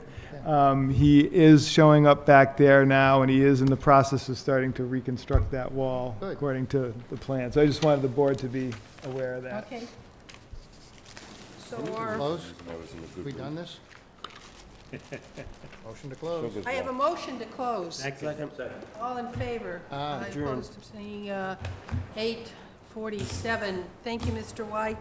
He is showing up back there now, and he is in the process of starting to reconstruct that wall Good. according to the plan. So I just wanted the board to be aware of that. Okay. So our, Close? We done this? Motion to close. I have a motion to close. Second. All in favor? Aye. Opposed, abstaining, 8:47. Thank you, Mr. White.